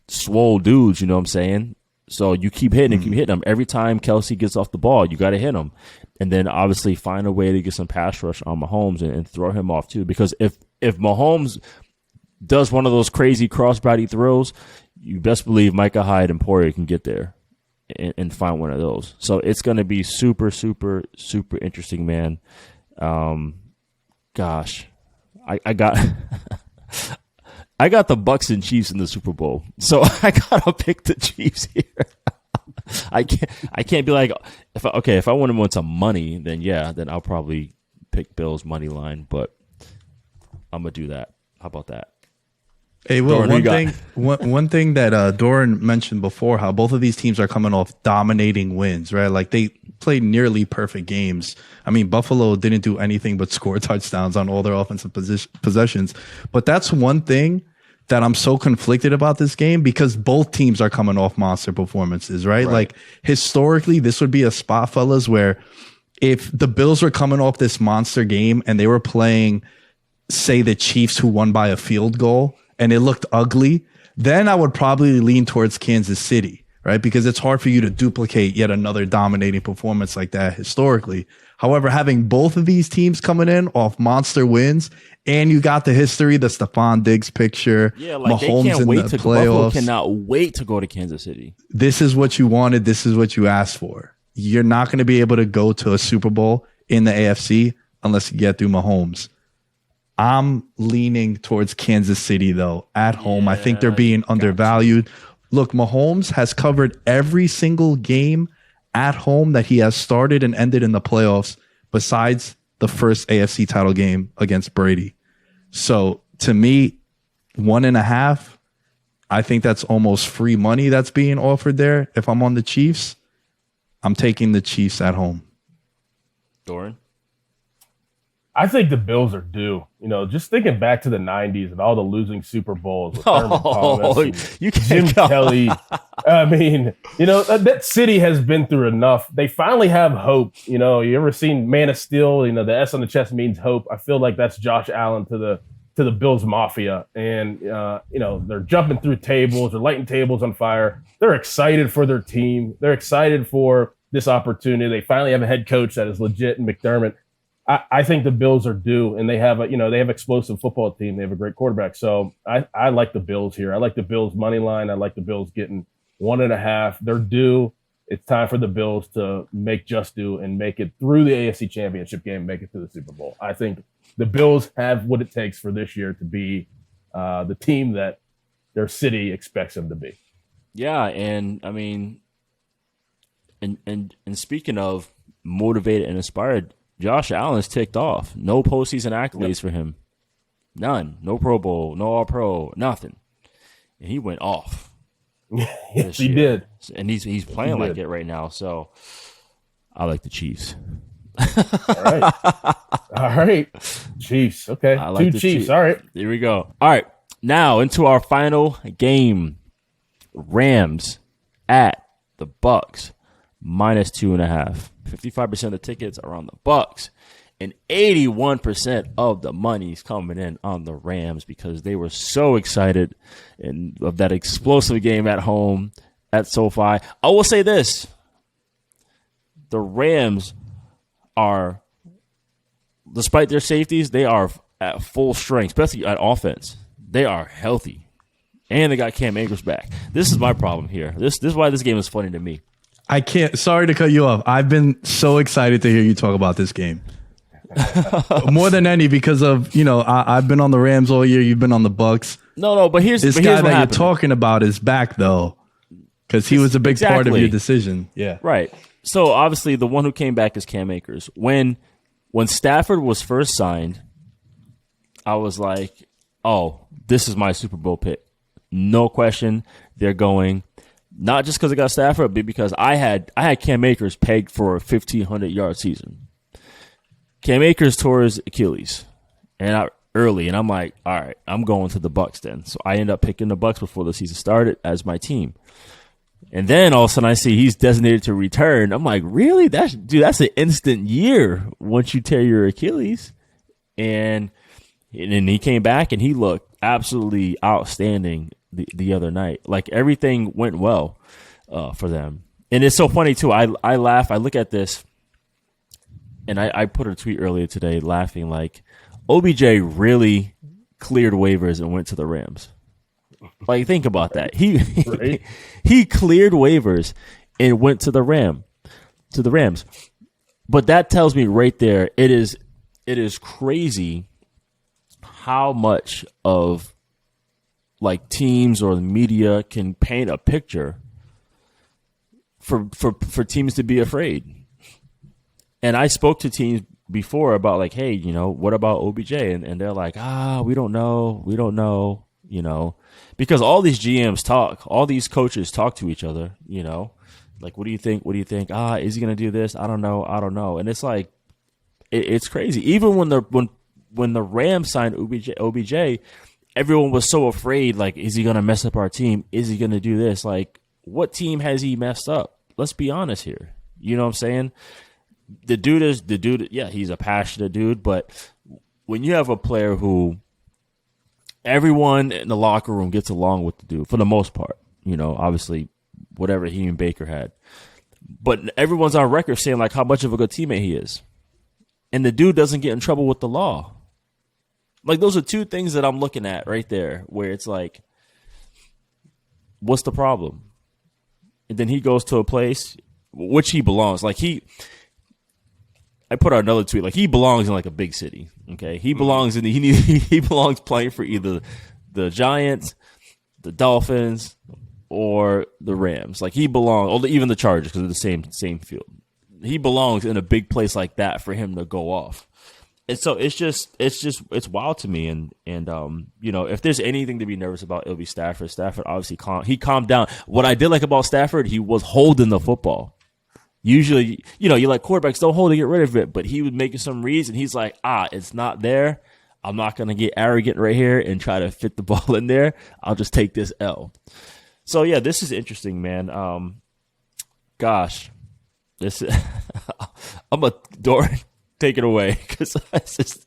swole dudes. You know what I'm saying? So you keep hitting and keep hitting them. Every time Kelsey gets off the ball, you got to hit him, and then obviously find a way to get some pass rush on Mahomes and throw him off too. Because if Mahomes does one of those crazy crossbody throws, you best believe Micah Hyde and Poirier can get there and find one of those. So it's going to be super, super, super interesting, man. Gosh, I got I got the Bucs and Chiefs in the Super Bowl, so I gotta pick the Chiefs here. I can't be like, if I want to win some money, then I'll probably pick Bills money line, but I'm gonna do that. How about that? Hey, Will, one thing that Dorin mentioned before, how both of these teams are coming off dominating wins, right? Like they played nearly perfect games. I mean, Buffalo didn't do anything but score touchdowns on all their offensive possessions. But that's one thing that I'm so conflicted about this game, because both teams are coming off monster performances, right? Like historically, this would be a spot, fellas, where if the Bills were coming off this monster game and they were playing, say, the Chiefs, who won by a field goal, and it looked ugly, then I would probably lean towards Kansas City, right? Because it's hard for you to duplicate yet another dominating performance like that historically. However, having both of these teams coming in off monster wins, and you got the history, the Stephon Diggs picture, like Mahomes they can't in wait the to playoffs. Buffalo cannot wait to go to Kansas City. This is what you wanted. This is what you asked for. You're not going to be able to go to a Super Bowl in the AFC unless you get through Mahomes. I'm leaning towards Kansas City, though, at home. I think they're being undervalued. Look, Mahomes has covered every single game at home that he has started and ended in the playoffs, besides the first AFC title game against Brady. So to me, 1.5, I think that's almost free money that's being offered there. If I'm on the Chiefs, I'm taking the Chiefs at home. Dorin? I think the Bills are due. Just thinking back to the 90s and all the losing Super Bowls with Thurman Thomas and Jim Kelly. I mean, that city has been through enough. They finally have hope. You ever seen Man of Steel? The S on the chest means hope. I feel like that's Josh Allen to the Bills Mafia. And, they're jumping through tables. They're lighting tables on fire. They're excited for their team. They're excited for this opportunity. They finally have a head coach that is legit in McDermott. I think the Bills are due, and they have explosive football team. They have a great quarterback. So I like the Bills here. I like the Bills money line. I like the Bills getting 1.5. They're due. It's time for the Bills to make just due and make it through the AFC Championship game, make it to the Super Bowl. I think the Bills have what it takes for this year to be the team that their city expects them to be. Yeah, and I mean, and speaking of motivated and inspired, Josh Allen's ticked off. No postseason accolades for him. None. No Pro Bowl, no All-Pro, nothing. And he went off. Yes, he did. And he's playing like it right now. So I like the Chiefs. All right. Chiefs. Okay. I like 2 Chiefs. All right. Here we go. All right. Now into our final game. Rams at the Bucs. -2.5. 55% of the tickets are on the Bucs, and 81% of the money's coming in on the Rams because they were so excited of that explosive game at home at SoFi. I will say this: the Rams are, despite their safeties, they are at full strength, especially at offense. They are healthy, and they got Cam Akers back. This is my problem here. This is why this game is funny to me. I can't. Sorry to cut you off. I've been so excited to hear you talk about this game. More than any, because of I've been on the Rams all year. You've been on the Bucs. No. But here's this but guy here's what that happened. you're talking about is back though, because he was a big part of your decision. Yeah, right. So obviously, the one who came back is Cam Akers. When Stafford was first signed, I was like, "Oh, this is my Super Bowl pick. No question. They're going." Not just because I got Stafford, but because I had Cam Akers pegged for a 1,500-yard season. Cam Akers tore his Achilles early, and I'm like, all right, I'm going to the Bucs then. So I end up picking the Bucs before the season started as my team. And then all of a sudden I see he's designated to return. I'm like, really? That's an instant year once you tear your Achilles. And he came back and he looked absolutely outstanding the other night. Like everything went well for them. And it's so funny too. I laugh. I look at this and I put a tweet earlier today laughing like OBJ really cleared waivers and went to the Rams. Like think about that. Right. He cleared waivers and went to the Rams. But that tells me right there it is crazy how much of like teams or the media can paint a picture for teams to be afraid. And I spoke to teams before about like, hey, what about OBJ? And they're like, we don't know, because all these GMs talk, all these coaches talk to each other, like, what do you think? Is he going to do this? I don't know. And it's like, it's crazy. Even when the Rams signed OBJ, everyone was so afraid, like, is he going to mess up our team? Is he going to do this? Like, what team has he messed up? Let's be honest here. You know what I'm saying? The dude, yeah, he's a passionate dude, but when you have a player who everyone in the locker room gets along with the dude, for the most part, obviously, whatever he and Baker had. But everyone's on record saying, like, how much of a good teammate he is. And the dude doesn't get in trouble with the law. Like, those are two things that I'm looking at right there where it's like, what's the problem? And then he goes to a place which he belongs. Like, I put out another tweet, like, he belongs in, like, a big city, okay? He belongs he belongs playing for either the Giants, the Dolphins, or the Rams. Like, he belongs, or even the Chargers, because they're the same field. He belongs in a big place like that for him to go off. And so it's wild to me. And if there's anything to be nervous about, it'll be Stafford. Stafford obviously he calmed down. What I did like about Stafford, he was holding the football. Usually, you like quarterbacks don't hold to get rid of it, but he was making some reads and he's like, it's not there. I'm not going to get arrogant right here and try to fit the ball in there. I'll just take this L. So, yeah, this is interesting, man. Gosh, this I'm going to Dorin, take it away because it's just.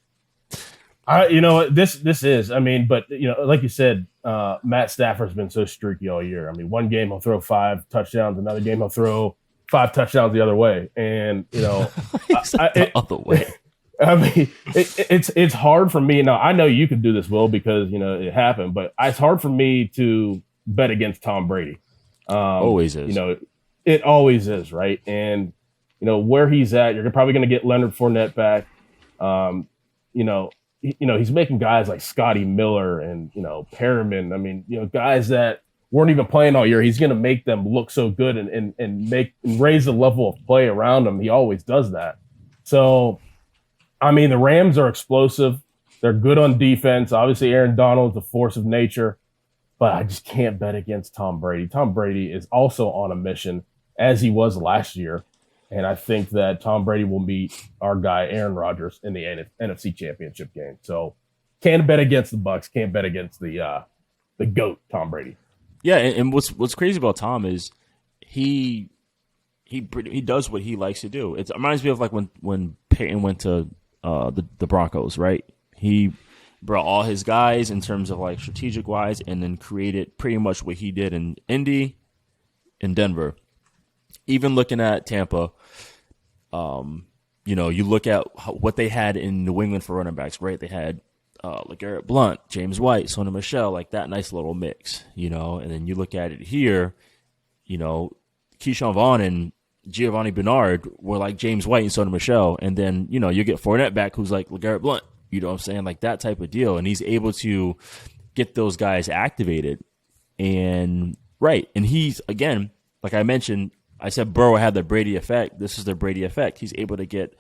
This is, but like you said, Matt Stafford's been so streaky all year. One game he'll throw 5 touchdowns, another game he'll throw 5 touchdowns the other way. And, the other way. It's hard for me. Now, I know you could do this, Will, because, it happened, but it's hard for me to bet against Tom Brady. Always is. It always is, right? And, where he's at, you're probably going to get Leonard Fournette back. He's making guys like Scotty Miller and, Perriman. Guys that weren't even playing all year. He's going to make them look so good and raise the level of play around them. He always does that. So, the Rams are explosive. They're good on defense. Obviously, Aaron Donald's a force of nature, but I just can't bet against Tom Brady. Tom Brady is also on a mission, as he was last year. And I think that Tom Brady will meet our guy, Aaron Rodgers, in the NFC Championship game. So can't bet against the Bucs. Can't bet against the GOAT, Tom Brady. Yeah, and what's crazy about Tom is he does what he likes to do. It reminds me of like when Peyton went to the Broncos, right? He brought all his guys in terms of like strategic wise, and then created pretty much what he did in Indy, in Denver. Even looking at Tampa, you look at what they had in New England for running backs, right? They had LeGarrette Blount, James White, Sonny Michel, like that nice little mix, and then you look at it here, Keyshawn Vaughn and Giovanni Bernard were like James White and Sonny Michel, and then, you get Fournette back who's like LeGarrette Blount, you know what I'm saying? Like that type of deal, and he's able to get those guys activated, and he's, again, like I mentioned, I said Burrow had the Brady effect. This is the Brady effect. He's able to get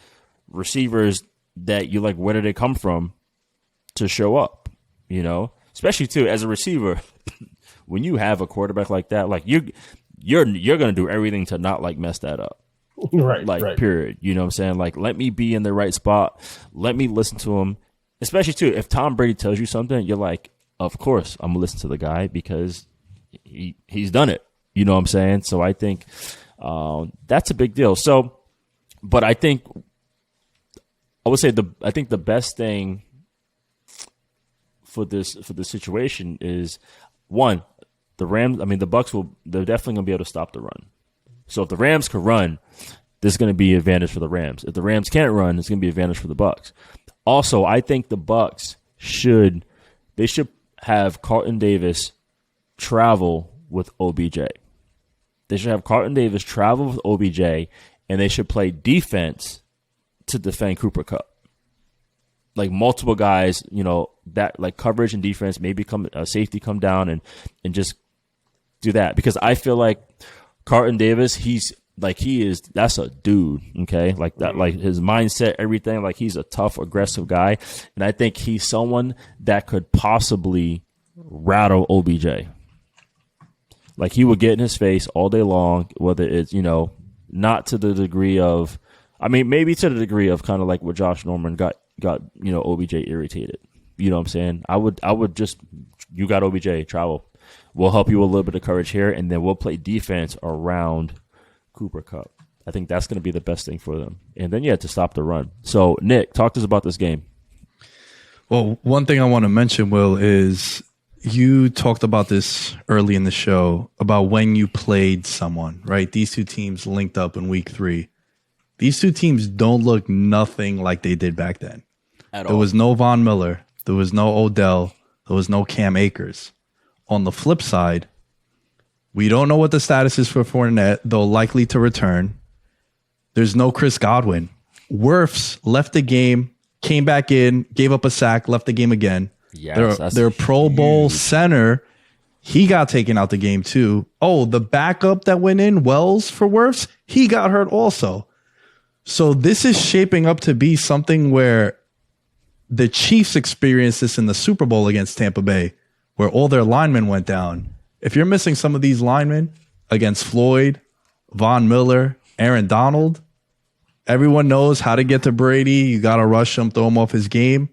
receivers that you like, where did they come from, to show up, especially too as a receiver. When you have a quarterback like that, like you're going to do everything to not like mess that up. Right. Period. You know what I'm saying? Like, let me be in the right spot. Let me listen to him. Especially too, if Tom Brady tells you something, you're like, of course I'm going to listen to the guy because he's done it. You know what I'm saying? So I think that's a big deal. So, but I would say the best thing for this situation is, one, the Rams. The Bucs they're definitely going to be able to stop the run. So if the Rams can run, this is going to be an advantage for the Rams. If the Rams can't run, it's going to be an advantage for the Bucs. Also, I think the Bucs should have Carlton Davis travel with OBJ. They should have Carlton Davis travel with OBJ, and they should play defense to defend Cooper Kupp. Like multiple guys, that like coverage and defense, maybe safety come down and just do that. Because I feel like Carlton Davis, that's a dude, okay? Like that, like his mindset, everything, like he's a tough, aggressive guy. And I think he's someone that could possibly rattle OBJ. Like he would get in his face all day long, whether it's, not to the degree of, maybe to the degree of kind of like what Josh Norman got, OBJ irritated. You know what I'm saying? I would just, you got OBJ, travel. We'll help you with a little bit of courage here, and then we'll play defense around Cooper Kupp. I think that's going to be the best thing for them. And then, to stop the run. So, Nick, talk to us about this game. Well, one thing I want to mention, Will, is you talked about this early in the show about when you played someone, right? These two teams linked up in week 3. These two teams don't look nothing like they did back then. At all. There was no Von Miller. There was no Odell. There was no Cam Akers. On the flip side, we don't know what the status is for Fournette, though likely to return. There's no Chris Godwin. Wirfs left the game, came back in, gave up a sack, left the game again. Yes, their Pro Bowl center, he got taken out the game too. Oh, the backup that went in, Wells for Wirfs, he got hurt also. So this is shaping up to be something where the Chiefs experienced this in the Super Bowl against Tampa Bay, where all their linemen went down. If you're missing some of these linemen against Floyd, Von Miller, Aaron Donald. Everyone knows how to get to Brady. You got to rush him, throw him off his game.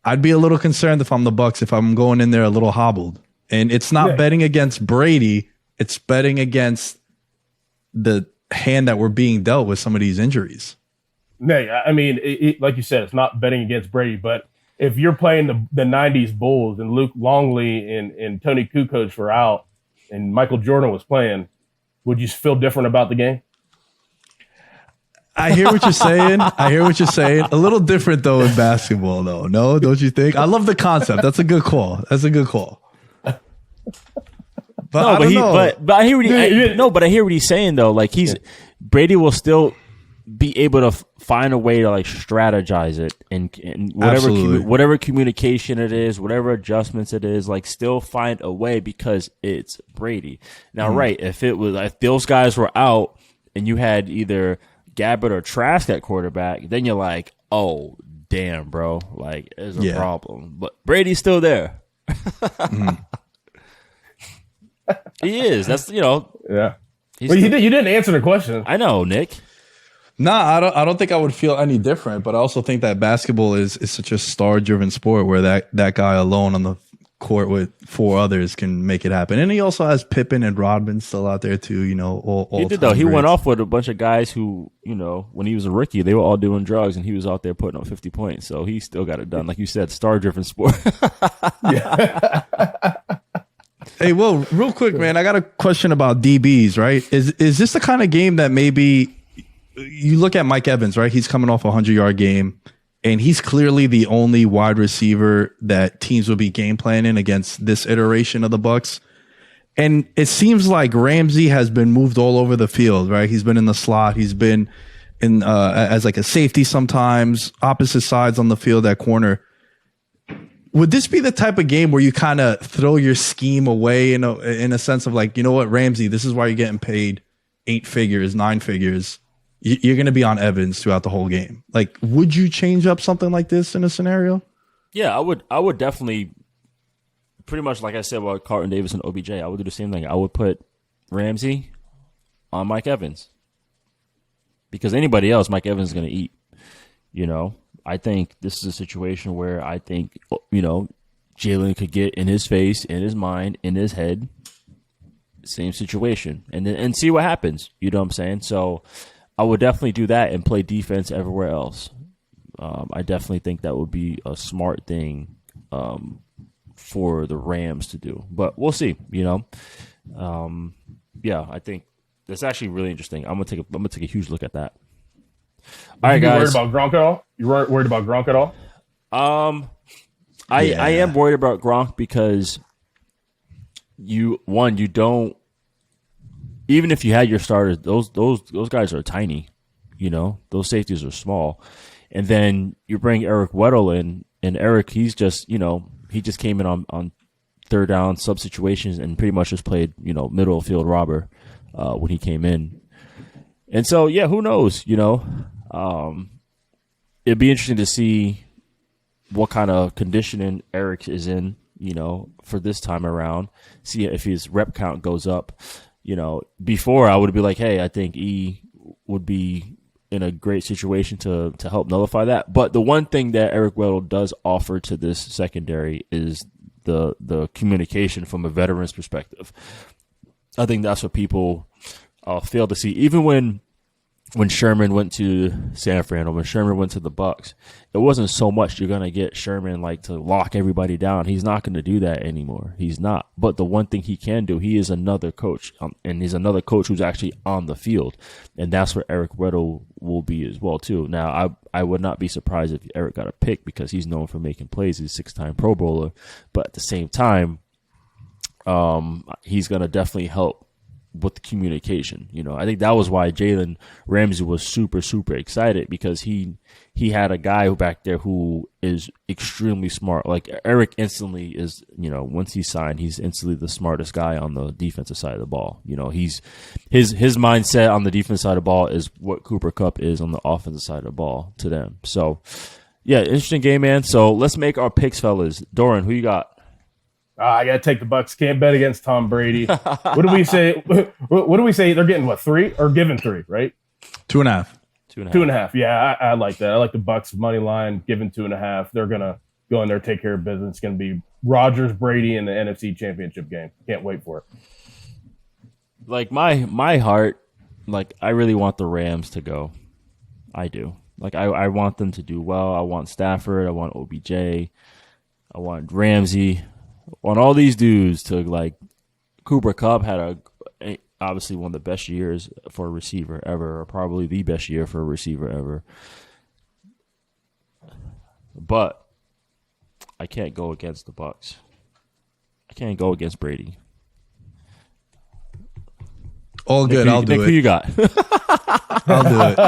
I'd be a little concerned if I'm the Bucs, if I'm going in there a little hobbled. And it's not betting against Brady. It's betting against the hand that we're being dealt with some of these injuries. Yeah, I mean, like you said, it's not betting against Brady, but if you're playing the 90s Bulls and Luke Longley and Tony Kukoc were out and Michael Jordan was playing, would you feel different about the game? I hear what you're saying. A little different, though, in basketball, though. No, don't you think? I love the concept. That's a good call. But I hear what I hear what he's saying though. Like Brady will still be able to find a way to like strategize it and whatever communication it is, whatever adjustments it is, like still find a way because it's Brady. Now, right? If those guys were out and you had either Gabbert or Trask at quarterback, then you're like, oh damn, bro, like there's a problem. But Brady's still there. He is. That's Yeah. Well, you didn't answer the question. I know, Nick. Nah, I don't think I would feel any different. But I also think that basketball is such a star-driven sport where that guy alone on the court with four others can make it happen. And he also has Pippen and Rodman still out there too. He did though. He went off with a bunch of guys who, when he was a rookie, they were all doing drugs, and he was out there putting up 50 points. So he still got it done, like you said, star-driven sport. Yeah. Hey, well, real quick, man, I got a question about DBs, right? Is this the kind of game that maybe you look at Mike Evans, right? He's coming off a 100-yard game, and he's clearly the only wide receiver that teams will be game planning against this iteration of the Bucs. And it seems like Ramsey has been moved all over the field, right? He's been in the slot. He's been in as like a safety sometimes, opposite sides on the field at corner. Would this be the type of game where you kind of throw your scheme away in a sense of like, you know what, Ramsey, this is why you're getting paid 8 figures, 9 figures. You're going to be on Evans throughout the whole game. Like, would you change up something like this in a scenario? Yeah, I would definitely, pretty much like I said about Carlton Davis and OBJ, I would do the same thing. I would put Ramsey on Mike Evans. Because anybody else, Mike Evans is going to eat, I think this is a situation where I think, Jalen could get in his face, in his mind, in his head, same situation, and see what happens. You know what I'm saying? So I would definitely do that and play defense everywhere else. I definitely think that would be a smart thing for the Rams to do. But we'll see, Yeah, I think that's actually really interesting. I'm gonna take a huge look at that. All right, guys. You worried about Gronk at all? You worried about Gronk at all? I am worried about Gronk because you don't, even if you had your starters, those guys are tiny, those safeties are small, and then you bring Eric Weddle in, and Eric, he's just, he just came in on third down sub situations and pretty much just played, middle field robber when he came in. And so, yeah, who knows, it'd be interesting to see what kind of conditioning Eric is in, for this time around, see if his rep count goes up. Before I would be like, hey, I think E would be in a great situation to help nullify that. But the one thing that Eric Weddle does offer to this secondary is the communication from a veteran's perspective. I think that's what people fail to see. Even when Sherman went to San Fran or when Sherman went to the Bucs, it wasn't so much you're going to get Sherman like to lock everybody down. He's not going to do that anymore. He's not. But the one thing he can do, he is another coach, and he's another coach who's actually on the field. And that's where Eric Weddle will be as well, too. Now, I would not be surprised if Eric got a pick because he's known for making plays. He's a 6-time Pro Bowler. But at the same time, he's going to definitely help with the communication. I think that was why Jalen Ramsey was super, super excited, because he had a guy back there who is extremely smart. Like Eric instantly is, once he signed, he's instantly the smartest guy on the defensive side of the ball. He's his mindset on the defensive side of the ball is what Cooper Kupp is on the offensive side of the ball to them. So yeah, interesting game, man. So let's make our picks, fellas. Dorin, who you got? I got to take the Bucs. Can't bet against Tom Brady. What do we say? What do we say? They're getting what, 3 or given 3, right? 2.5. 2.5. 2.5. Yeah, I like that. I like the Bucs money line given 2.5. They're gonna go in there, take care of business. It's gonna be Rodgers, Brady in the NFC Championship game. Can't wait for it. Like my heart, like I really want the Rams to go. I do. Like I want them to do well. I want Stafford. I want OBJ. I want Ramsey. I want all these dudes to like. Cooper Kupp had obviously one of the best years for a receiver ever, or probably the best year for a receiver ever. But I can't go against the Bucs. I can't go against Brady. All good. Nick, I'll do Nick, it. Who you got? I'll do it.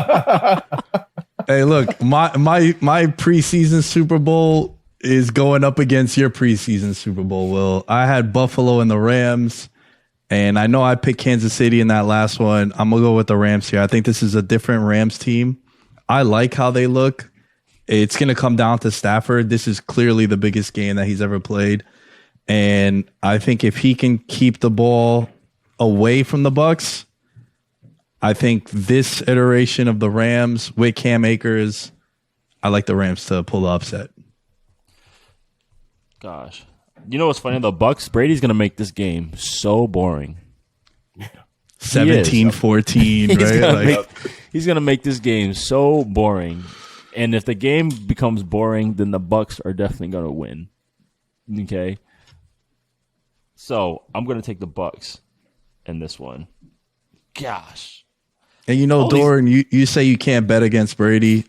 Hey, look, my preseason Super Bowl is going up against your preseason Super Bowl, Will. I had Buffalo and the Rams, and I know I picked Kansas City in that last one. I'm going to go with the Rams here. I think this is a different Rams team. I like how they look. It's going to come down to Stafford. This is clearly the biggest game that he's ever played. And I think if he can keep the ball away from the Bucs, I think this iteration of the Rams with Cam Akers, I like the Rams to pull the upset. Gosh. You know what's funny? The Bucs, Brady's going to make this game so boring. 17-14, right? He's going to make this game so boring. And if the game becomes boring, then the Bucs are definitely going to win. Okay? So, I'm going to take the Bucs in this one. Gosh. And you know, Dorin, you say you can't bet against Brady.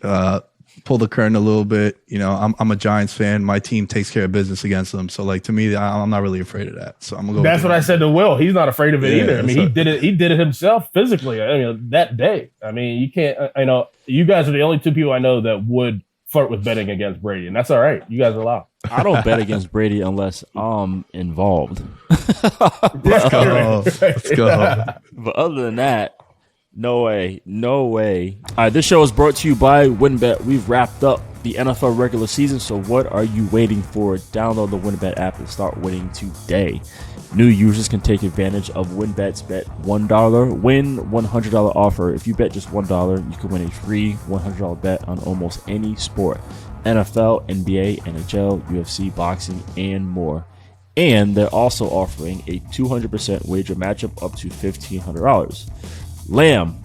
Pull the curtain a little bit. You know, I'm a Giants fan. My team takes care of business against them. So, like, to me, I'm not really afraid of that. So I'm gonna go. That's what I said to Will. He's not afraid of it either. I mean, so, he did it. He did it himself physically. I mean, that day. I mean, you can't. I know you guys are the only 2 people I know that would flirt with betting against Brady, and that's all right. You guys are allowed. I don't bet against Brady unless I'm involved. Let's go. But other than that, no way. All right, this show is brought to you by WynnBET. We've wrapped up the NFL regular season, so what are you waiting for? Download the WynnBET app and start winning today. New users can take advantage of WynnBET's bet $1, win $100 offer. If you bet just $1, you can win a free $100 bet on almost any sport. NFL, NBA, NHL, UFC, boxing, and more. And they're also offering a 200% wager matchup up to $1,500. Lamb,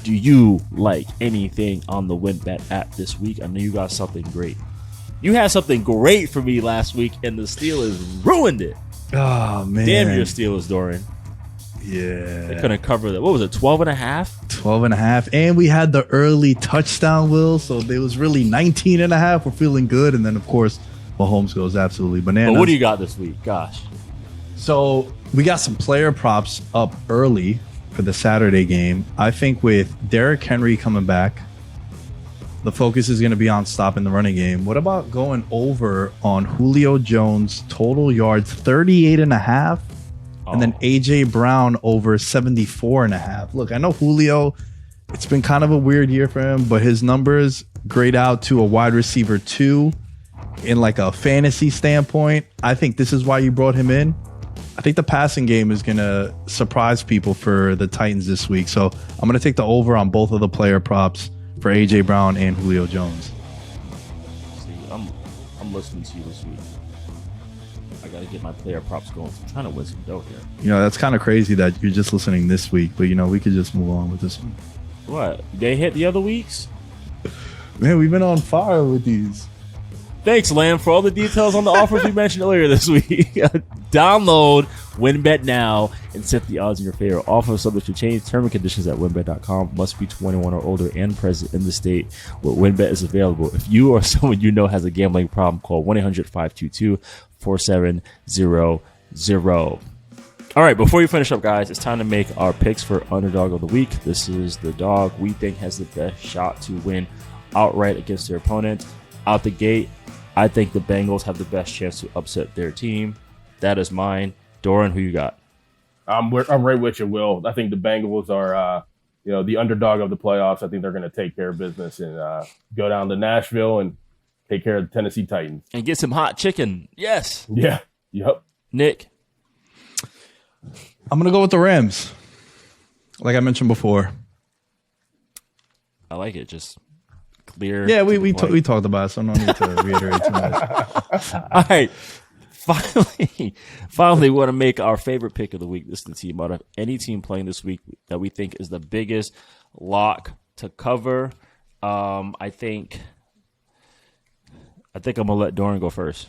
do you like anything on the WynnBET app this week? I know you got something great. You had something great for me last week, and the Steelers ruined it. Oh, man. Damn your Steelers, Dorin. Yeah. They couldn't cover that. What was it, 12.5? 12.5. And we had the early touchdown, Will. So it was really 19.5. We're feeling good. And then, of course, Mahomes goes absolutely bananas. But what do you got this week? Gosh. So we got some player props up early for the Saturday game. I think with Derrick Henry coming back, the focus is going to be on stopping the running game. What about going over on Julio Jones total yards 38.5, and then AJ Brown over 74.5? Look, I know Julio, it's been kind of a weird year for him, but his numbers grade out to a wide receiver 2 in like a fantasy standpoint. I think this is why you brought him in. I think the passing game is going to surprise people for the Titans this week. So I'm going to take the over on both of the player props for AJ Brown and Julio Jones. See, I'm listening to you this week. I got to get my player props going. I'm trying to win some dough here. You know, that's kind of crazy that you're just listening this week, but you know, we could just move on with this one. What? They hit the other weeks? Man, we've been on fire with these. Thanks, Lamb, for all the details on the offers we mentioned earlier this week. Download WynnBET now and set the odds in your favor. Offer subject to change. Term and conditions at WynnBET.com. Must be 21 or older and present in the state where WynnBET is available. If you or someone you know has a gambling problem, call 1-800-522-4700. All right, before you finish up, guys, it's time to make our picks for Underdog of the Week. This is the dog we think has the best shot to win outright against their opponent. Out the gate, I think the Bengals have the best chance to upset their team. That is mine. Dorin, who you got? I'm right with you, Will. I think the Bengals are, the underdog of the playoffs. I think they're going to take care of business and go down to Nashville and take care of the Tennessee Titans and get some hot chicken. Yes. Yeah. Yep. Nick? I'm going to go with the Rams. Like I mentioned before. I like it. Just clear. Yeah, we talked about it, so no need to reiterate too much. All right. Finally, we want to make our favorite pick of the week. This is the team out of any team playing this week that we think is the biggest lock to cover. I think I'm going to let Dorin go first.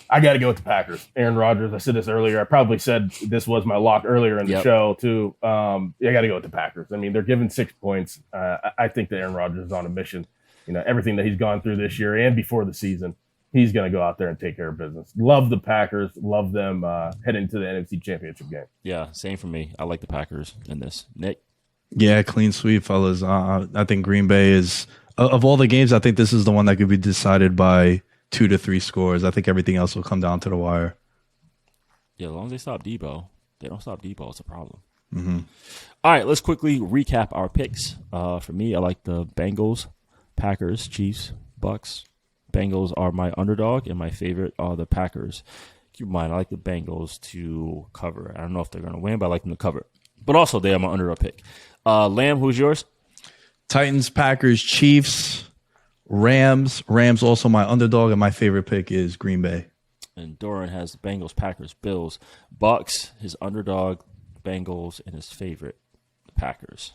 I got to go with the Packers. Aaron Rodgers. I said this earlier. I probably said this was my lock earlier in the show, too. I got to go with the Packers. I mean, they're given 6 points. I think that Aaron Rodgers is on a mission. Everything that he's gone through this year and before the season, he's going to go out there and take care of business. Love the Packers. Love them heading to the NFC Championship game. Yeah, same for me. I like the Packers in this. Nick? Yeah, clean sweep, fellas. I think Green Bay is, of all the games, I think this is the one that could be decided by 2 to 3 scores. I think everything else will come down to the wire. Yeah, as long as they stop Debo. They don't stop Debo, it's a problem. Mm-hmm. All right, let's quickly recap our picks. For me, I like the Bengals, Packers, Chiefs, Bucs. Bengals are my underdog, and my favorite are the Packers. Keep in mind, I like the Bengals to cover. I don't know if they're going to win, but I like them to cover. But also, they are my underdog pick. Lamb, who's yours? Titans, Packers, Chiefs, Rams. Rams also my underdog, and my favorite pick is Green Bay. And Dorin has the Bengals, Packers, Bills, Bucs, his underdog, Bengals, and his favorite, the Packers.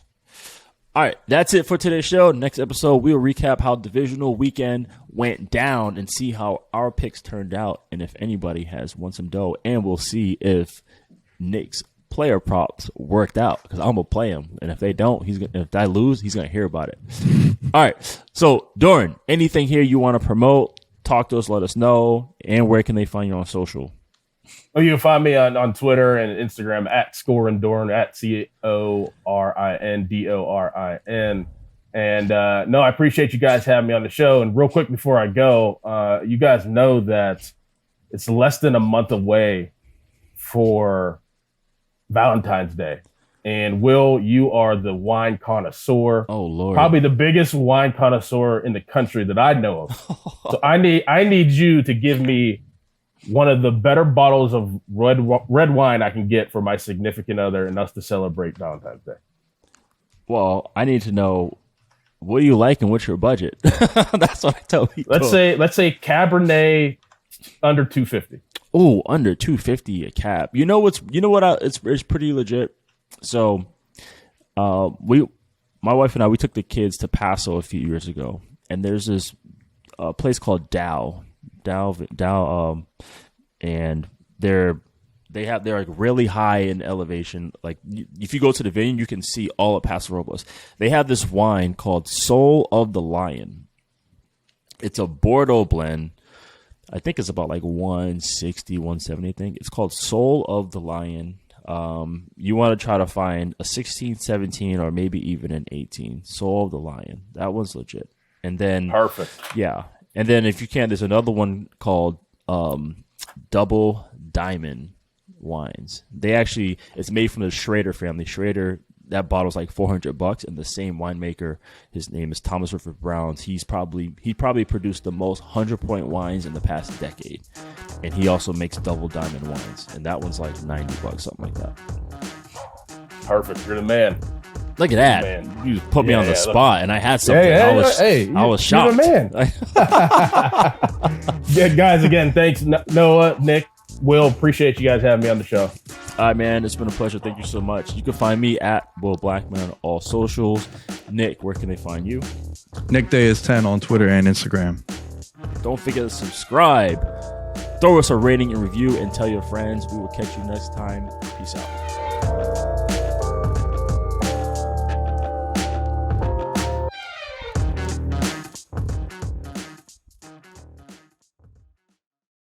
All right, that's it for today's show. Next episode, we'll recap how divisional weekend went down and see how our picks turned out and if anybody has won some dough. And we'll see if Nick's player props worked out because I'm going to play him. And if they don't, if I lose, he's going to hear about it. All right, so Dorin, anything here you want to promote, talk to us, let us know, and where can they find you on social? Oh, you can find me on Twitter and Instagram at ScorinDorin, at CORINDORIN. And no, I appreciate you guys having me on the show. And real quick before I go, you guys know that it's less than a month away for Valentine's Day. And Will, you are the wine connoisseur. Oh, Lord. Probably the biggest wine connoisseur in the country that I know of. So I need you to give me one of the better bottles of red wine I can get for my significant other and us to celebrate Valentine's Day. Well, I need to know, what do you like and what's your budget? That's what I tell people. Let's say Cabernet under $250. Oh, under $250 a cab. You know what? It's pretty legit. So, my wife and I, we took the kids to Paso a few years ago, and there's this place called Dow, and they're like really high in elevation. Like if you go to the vineyard, you can see all of Paso Robles. They have this wine called Soul of the Lion. It's a Bordeaux blend. I think it's about like 160, 170. I think it's called Soul of the Lion. You want to try to find a 16, 17, or maybe even an 18. Soul of the Lion. That one's legit. And then perfect. Yeah. And then if you can, there's another one called Double Diamond Wines. It's made from the Schrader family. Schrader, that bottle's like $400, and the same winemaker, his name is Thomas Rutherford Browns. He probably produced the most 100-point wines in the past decade, and he also makes Double Diamond wines, and that one's like $90, something like that. Perfect. You're the man. Look at that. Man. You put me on the spot, and I had something. I was shocked. You're the man. Yeah, guys, again, thanks, Noah, Nick, Will. Appreciate you guys having me on the show. All right, man. It's been a pleasure. Thank you so much. You can find me at Will Blackmon on all socials. Nick, where can they find you? Nick Day is 10 on Twitter and Instagram. Don't forget to subscribe. Throw us a rating and review and tell your friends. We will catch you next time. Peace out.